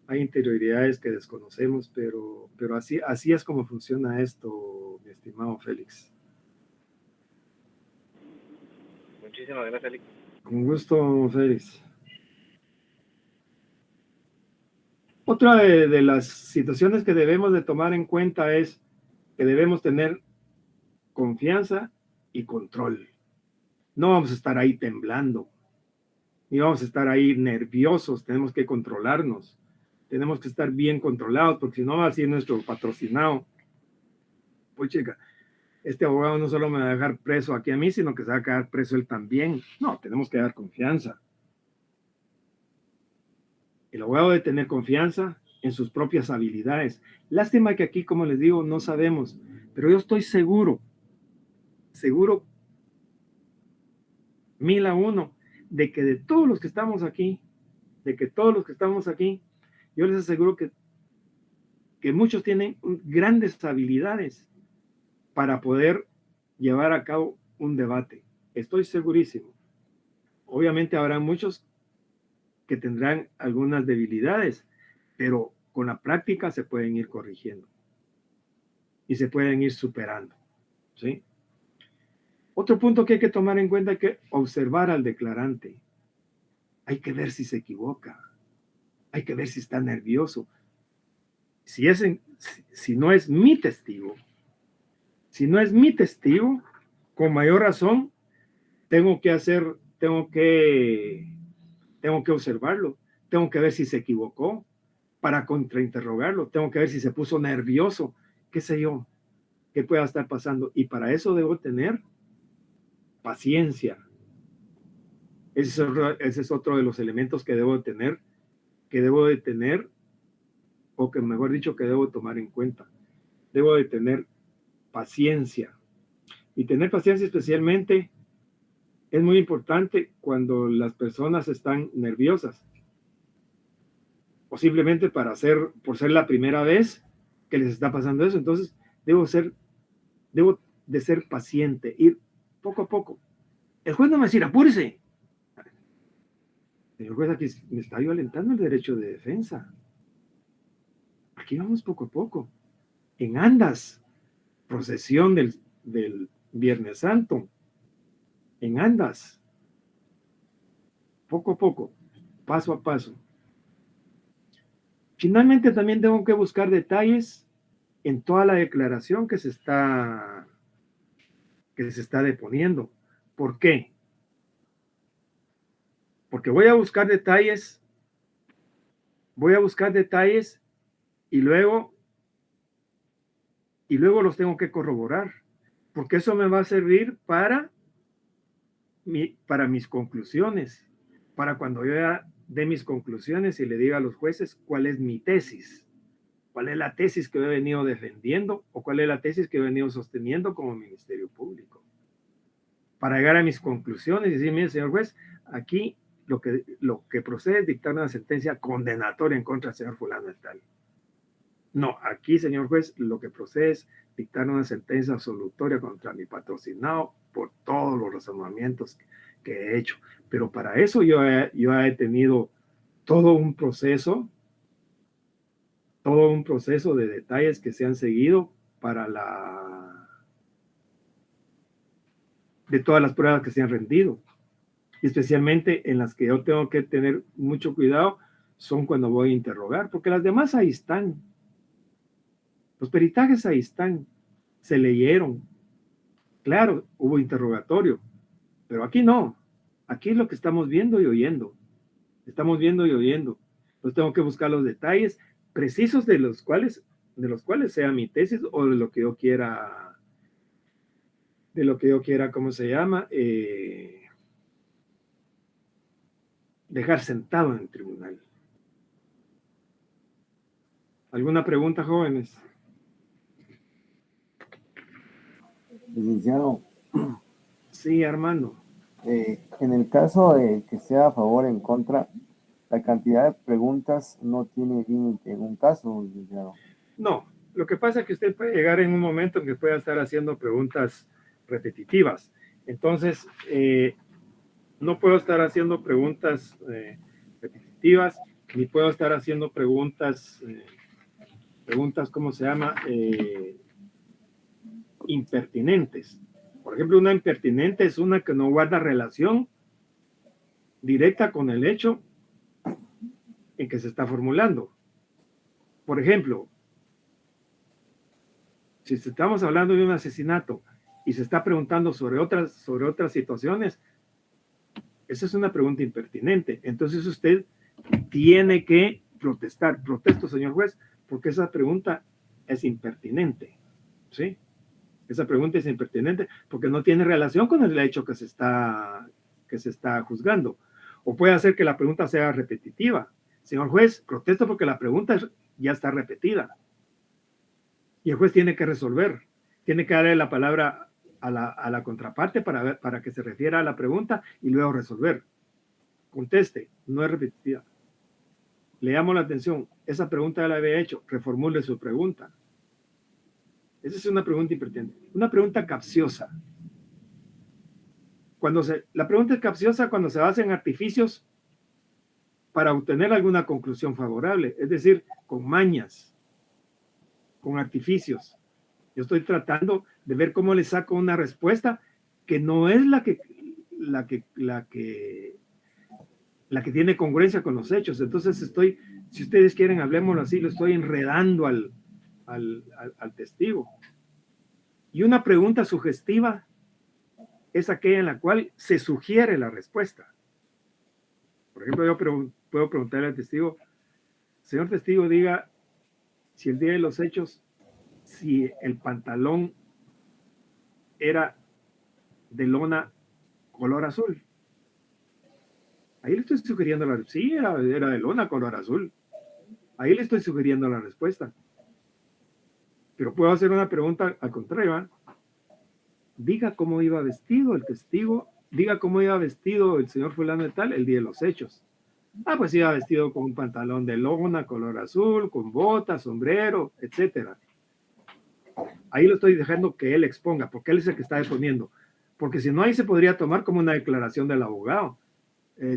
Speaker 1: Hay interioridades que desconocemos, pero así es como funciona esto, mi estimado Félix.
Speaker 10: Muchísimas gracias, Félix.
Speaker 1: Con gusto, Félix. Otra de las situaciones que debemos de tomar en cuenta es que debemos tener confianza y control. No vamos a estar ahí temblando, ni vamos a estar ahí nerviosos, tenemos que controlarnos. Tenemos que estar bien controlados, porque si no va a ser nuestro patrocinado. Pues chica, este abogado no solo me va a dejar preso aquí a mí, sino que se va a quedar preso él también. No, tenemos que dar confianza. El abogado debe tener confianza en sus propias habilidades. Lástima que aquí, como les digo, no sabemos, pero yo estoy seguro 1000-1, de que de todos los que estamos aquí, yo les aseguro que muchos tienen grandes habilidades para poder llevar a cabo un debate. Estoy segurísimo. Obviamente habrá muchos que tendrán algunas debilidades, pero con la práctica se pueden ir corrigiendo y se pueden ir superando, ¿sí? Otro punto que hay que tomar en cuenta es que observar al declarante. Hay que ver si se equivoca. Hay que ver si está nervioso. Si no es mi testigo, con mayor razón, tengo que observarlo. tengo que ver si se equivocó para contrainterrogarlo, tengo que ver si se puso nervioso, qué sé yo, qué pueda estar pasando. Y para eso debo tener paciencia. Ese es otro de los elementos que debo de tener, o que mejor dicho, que debo tomar en cuenta. Debo de tener paciencia. Y tener paciencia especialmente es muy importante cuando las personas están nerviosas. O simplemente por ser la primera vez que les está pasando eso. Entonces, debo de ser paciente, ir poco a poco. El juez no me va a decir, apúrese. El juez aquí me está violentando el derecho de defensa. Aquí vamos poco a poco. En andas, procesión del Viernes Santo. En andas. Poco a poco, paso a paso. Finalmente también tengo que buscar detalles en toda la declaración que se está deponiendo. ¿Por qué? Porque voy a buscar detalles y luego los tengo que corroborar, porque eso me va a servir para mis conclusiones, para cuando yo ya dé mis conclusiones y le diga a los jueces cuál es mi tesis, cuál es la tesis que he venido defendiendo o cuál es la tesis que he venido sosteniendo como Ministerio Público. Para llegar a mis conclusiones y decir, mire, señor juez, aquí lo que procede es dictar una sentencia condenatoria en contra del señor fulano de tal. No, aquí, señor juez, lo que procede es dictar una sentencia absolutoria contra mi patrocinado por todos los razonamientos que he hecho. Pero para eso yo he tenido todo un proceso de detalles que se han seguido de todas las pruebas que se han rendido. Y especialmente en las que yo tengo que tener mucho cuidado son cuando voy a interrogar, porque las demás ahí están. Los peritajes ahí están, se leyeron. Claro, hubo interrogatorio, pero aquí no. Aquí es lo que estamos viendo y oyendo. Estamos viendo y oyendo. Entonces tengo que buscar los detalles precisos de los cuales sea mi tesis o de lo que yo quiera, ¿cómo se llama? Dejar sentado en el tribunal. ¿Alguna pregunta, jóvenes?
Speaker 3: Licenciado.
Speaker 1: Sí, Armando.
Speaker 3: En el caso de que sea a favor o en contra, la cantidad de preguntas no tiene límite en un caso, licenciado.
Speaker 1: No, lo que pasa es que usted puede llegar en un momento en que pueda estar haciendo preguntas repetitivas. Entonces, no puedo estar haciendo preguntas repetitivas, ni puedo estar haciendo preguntas, ¿cómo se llama? Impertinentes. Por ejemplo, una impertinente es una que no guarda relación directa con el hecho en que se está formulando. Por ejemplo, si estamos hablando de un asesinato y se está preguntando sobre otras situaciones, esa es una pregunta impertinente. Entonces usted tiene que protestar. Protesto, señor juez, porque esa pregunta es impertinente. ¿Sí? Esa pregunta es impertinente porque no tiene relación con el hecho que se está juzgando. O puede hacer que la pregunta sea repetitiva. Señor juez, protesto porque la pregunta ya está repetida. Y el juez tiene que resolver. Tiene que darle la palabra a la contraparte para que se refiera a la pregunta y luego resolver. Conteste, no es repetitiva. Le llamo la atención. Esa pregunta ya la había hecho. Reformule su pregunta. Esa es una pregunta impertinente. Una pregunta capciosa. La pregunta es capciosa cuando se basa en artificios para obtener alguna conclusión favorable. Es decir, con mañas, con artificios. Yo estoy tratando de ver cómo le saco una respuesta que no es la que tiene congruencia con los hechos. Entonces si ustedes quieren, hablemoslo así, lo estoy enredando al testigo. Y una pregunta sugestiva es aquella en la cual se sugiere la respuesta. Por ejemplo, yo puedo preguntarle al testigo, señor testigo, diga si el día de los hechos, si el pantalón era de lona color azul. Ahí le estoy sugiriendo sí, era de lona color azul. Ahí le estoy sugiriendo la respuesta. Pero puedo hacer una pregunta al contrario, ¿eh? Diga cómo iba vestido el testigo, diga cómo iba vestido el señor fulano de tal el día de los hechos. Pues iba vestido con un pantalón de lona, color azul, con botas, sombrero, etcétera. Ahí lo estoy dejando que él exponga, porque él es el que está exponiendo. Porque si no, ahí se podría tomar como una declaración del abogado.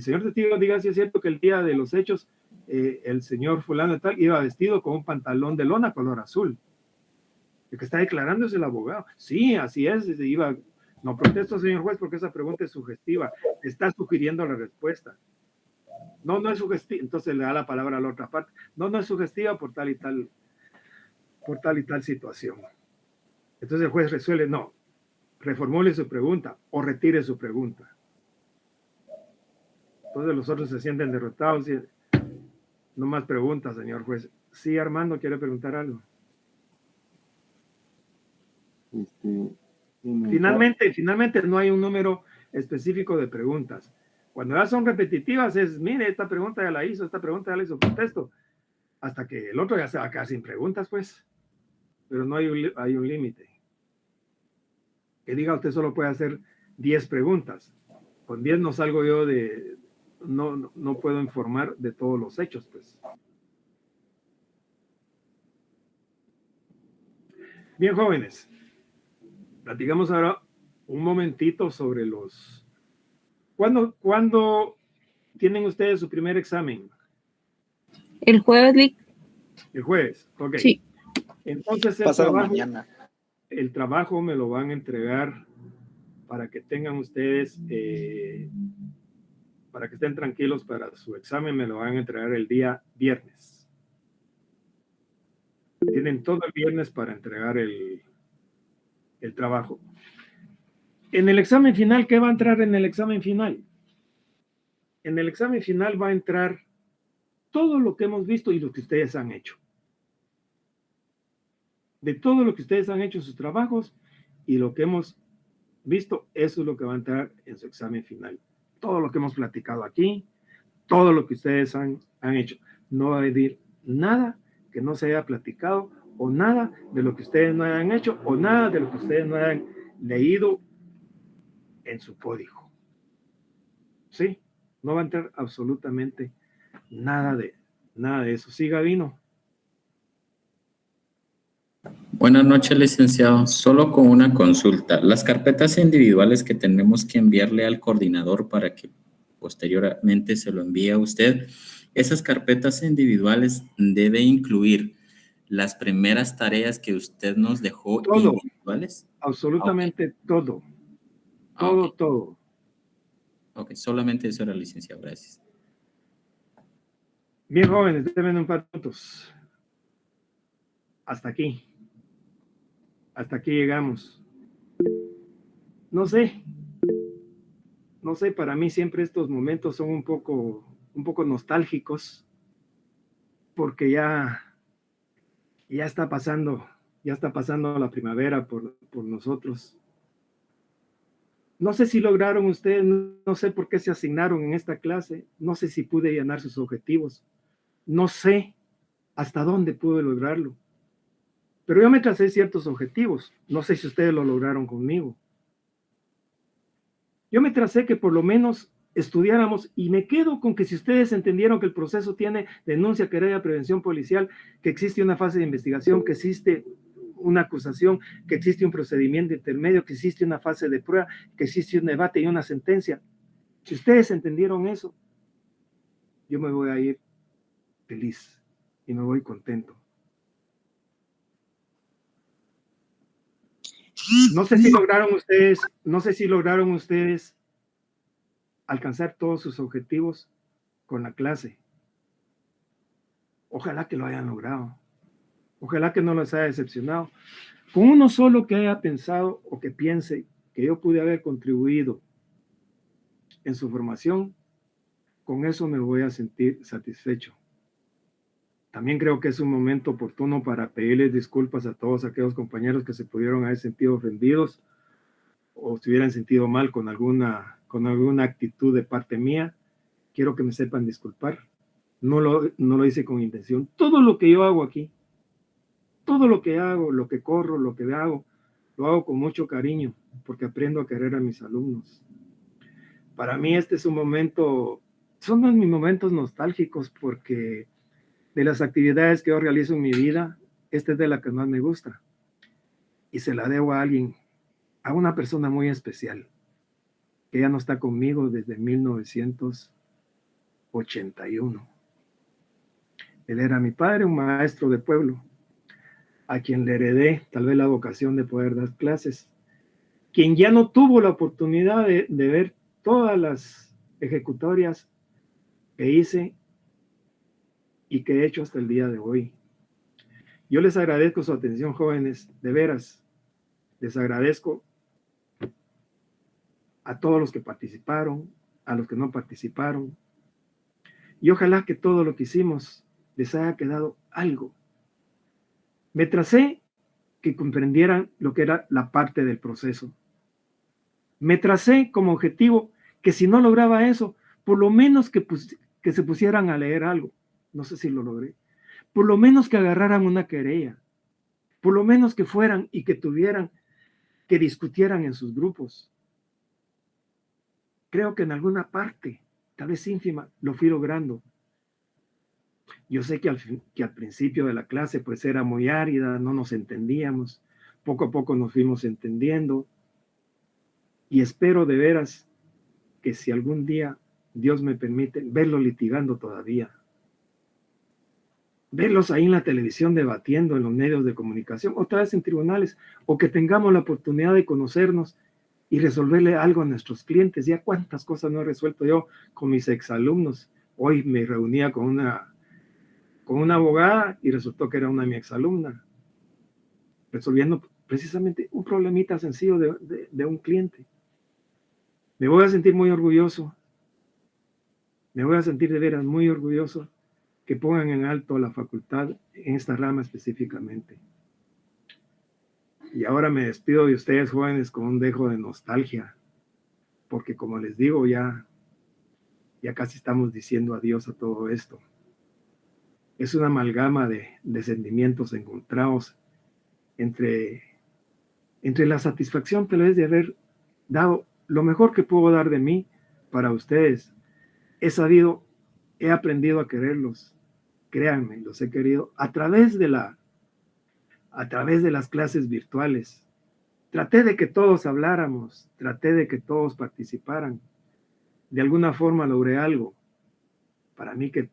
Speaker 1: Señor testigo, diga si es cierto que el día de los hechos el señor fulano de tal iba vestido con un pantalón de lona color azul. El que está declarando es el abogado. Sí, así es. No protesto, señor juez, porque esa pregunta es sugestiva. Está sugiriendo la respuesta. No es sugestiva. Entonces le da la palabra a la otra parte. No es sugestiva por tal y tal situación. Entonces el juez resuelve, no, reformule su pregunta o retire su pregunta. Entonces los otros se sienten derrotados y no más preguntas, señor juez. Sí, Armando quiere preguntar algo. Finalmente no hay un número específico de preguntas. Cuando ya son repetitivas mire, esta pregunta ya la hizo, contesto, hasta que el otro ya se va a quedar sin preguntas, pues. Pero no hay un límite. Que diga usted solo puede hacer 10 preguntas. Con 10 no salgo yo no puedo informar de todos los hechos, pues. Bien, jóvenes. Platicamos ahora un momentito sobre ¿Cuándo tienen ustedes su primer examen?
Speaker 4: El jueves, Lick.
Speaker 1: El jueves, ok.
Speaker 4: Sí.
Speaker 1: Entonces el trabajo me lo van a entregar para que tengan ustedes, para que estén tranquilos para su examen, me lo van a entregar el día viernes. Tienen todo el viernes para entregar el trabajo. En el examen final, ¿qué va a entrar en el examen final? En el examen final va a entrar todo lo que hemos visto y lo que ustedes han hecho. De todo lo que ustedes han hecho en sus trabajos y lo que hemos visto, eso es lo que va a entrar en su examen final. Todo lo que hemos platicado aquí, todo lo que ustedes han hecho. No va a haber nada que no se haya platicado o nada de lo que ustedes no hayan hecho o nada de lo que ustedes no hayan leído en su código. ¿Sí? No va a entrar absolutamente nada de eso. Sí, Gabino.
Speaker 11: Buenas noches, licenciado. Solo con una consulta. Las carpetas individuales que tenemos que enviarle al coordinador para que posteriormente se lo envíe a usted, esas carpetas individuales debe incluir las primeras tareas que usted nos dejó
Speaker 1: todo,
Speaker 11: individuales.
Speaker 1: Absolutamente todo. Todo.
Speaker 11: Ok, solamente eso era, licenciado. Gracias.
Speaker 1: Bien, jóvenes, denme un par de minutos. Hasta aquí llegamos. No sé, para mí siempre estos momentos son un poco nostálgicos, porque ya está pasando la primavera por nosotros. No sé si lograron ustedes, no sé por qué se asignaron en esta clase, no sé si pude llenar sus objetivos, no sé hasta dónde pude lograrlo. Pero yo me tracé ciertos objetivos. No sé si ustedes lo lograron conmigo. Yo me tracé que por lo menos estudiáramos, y me quedo con que si ustedes entendieron que el proceso tiene denuncia, querella, prevención policial, que existe una fase de investigación, que existe una acusación, que existe un procedimiento intermedio, que existe una fase de prueba, que existe un debate y una sentencia. Si ustedes entendieron eso, yo me voy a ir feliz y me voy contento. No sé si lograron ustedes alcanzar todos sus objetivos con la clase. Ojalá que lo hayan logrado. Ojalá que no les haya decepcionado. Con uno solo que haya pensado o que piense que yo pude haber contribuido en su formación, con eso me voy a sentir satisfecho. También creo que es un momento oportuno para pedirles disculpas a todos aquellos compañeros que se pudieron haber sentido ofendidos o se hubieran sentido mal con alguna actitud de parte mía. Quiero que me sepan disculpar. No lo hice con intención. Todo lo que yo hago aquí, todo lo que hago, lo que corro, lo que hago, lo hago con mucho cariño, porque aprendo a querer a mis alumnos. Para mí este es un momento, son mis momentos nostálgicos, porque de las actividades que yo realizo en mi vida, esta es de la que más me gusta. Y se la debo a alguien, a una persona muy especial, que ya no está conmigo desde 1981. Él era mi padre, un maestro de pueblo, a quien le heredé tal vez la vocación de poder dar clases, quien ya no tuvo la oportunidad de ver todas las ejecutorias que hice y que he hecho hasta el día de hoy. Yo les agradezco su atención, jóvenes, de veras. Les agradezco a todos los que participaron, a los que no participaron, y ojalá que todo lo que hicimos les haya quedado algo. Me tracé que comprendieran lo que era la parte del proceso. Me tracé como objetivo que si no lograba eso, por lo menos que se pusieran a leer algo. No sé si lo logré. Por lo menos que agarraran una querella. Por lo menos que fueran y que discutieran en sus grupos. Creo que en alguna parte, tal vez ínfima, lo fui logrando. Yo sé que al principio de la clase pues era muy árida, no nos entendíamos. Poco a poco nos fuimos entendiendo. Y espero de veras que si algún día Dios me permite verlo litigando todavía, verlos ahí en la televisión debatiendo en los medios de comunicación, otra vez en tribunales, o que tengamos la oportunidad de conocernos y resolverle algo a nuestros clientes. Ya cuántas cosas no he resuelto yo con mis exalumnos. Hoy me reunía con una abogada y resultó que era una de mi exalumna, resolviendo precisamente un problemita sencillo de un cliente. Me voy a sentir muy orgulloso, me voy a sentir de veras muy orgulloso que pongan en alto la facultad en esta rama específicamente. Y ahora me despido de ustedes, jóvenes, con un dejo de nostalgia, porque como les digo, ya casi estamos diciendo adiós a todo esto. Es una amalgama de sentimientos encontrados entre la satisfacción tal vez de haber dado lo mejor que puedo dar de mí para ustedes. He aprendido a quererlos. Créanme, los he querido a través de las clases virtuales. Traté de que todos habláramos, traté de que todos participaran. De alguna forma logré algo. Para mí que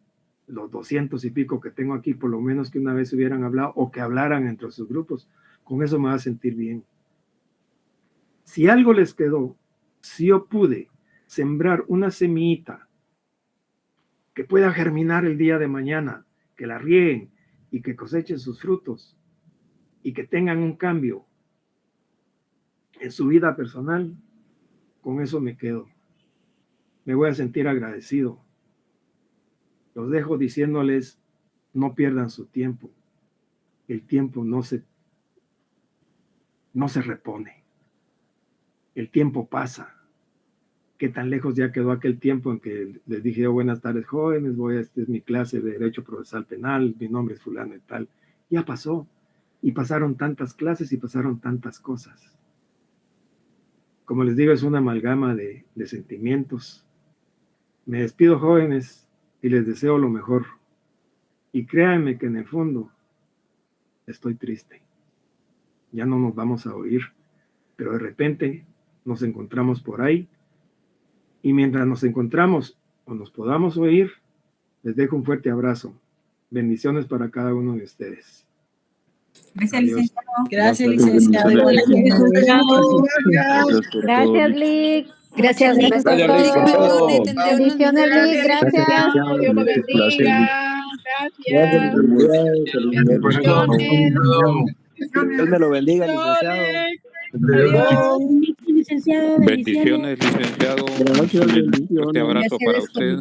Speaker 1: los 200 y pico que tengo aquí, por lo menos que una vez hubieran hablado o que hablaran entre sus grupos, con eso me va a sentir bien. Si algo les quedó, si yo pude sembrar una semillita que pueda germinar el día de mañana, que la rieguen y que cosechen sus frutos y que tengan un cambio en su vida personal, con eso me quedo. Me voy a sentir agradecido. Los dejo diciéndoles, no pierdan su tiempo. El tiempo no se repone. El tiempo pasa. ¿Qué tan lejos ya quedó aquel tiempo en que les dije yo, buenas tardes jóvenes, esta es mi clase de Derecho Procesal Penal, mi nombre es fulano y tal? Ya pasó. Y pasaron tantas clases y pasaron tantas cosas. Como les digo, es una amalgama de sentimientos. Me despido, jóvenes, y les deseo lo mejor. Y créanme que en el fondo estoy triste. Ya no nos vamos a oír, pero de repente nos encontramos por ahí. Y mientras nos encontramos o nos podamos oír, les dejo un fuerte abrazo. Bendiciones para cada uno de ustedes.
Speaker 9: Gracias,
Speaker 1: Adiós.
Speaker 9: licenciado. Gracias, licenciado.
Speaker 12: Gracias, Lick.
Speaker 7: Gracias, Lick.
Speaker 12: Bendiciones, Lick. Gracias.
Speaker 13: Dios lo bendiga. Gracias. Bendiciones.
Speaker 14: Dios me lo bendiga, licenciado.
Speaker 13: Adiós.
Speaker 14: licenciado.
Speaker 8: Bendiciones, licenciado. Un fuerte abrazo para usted.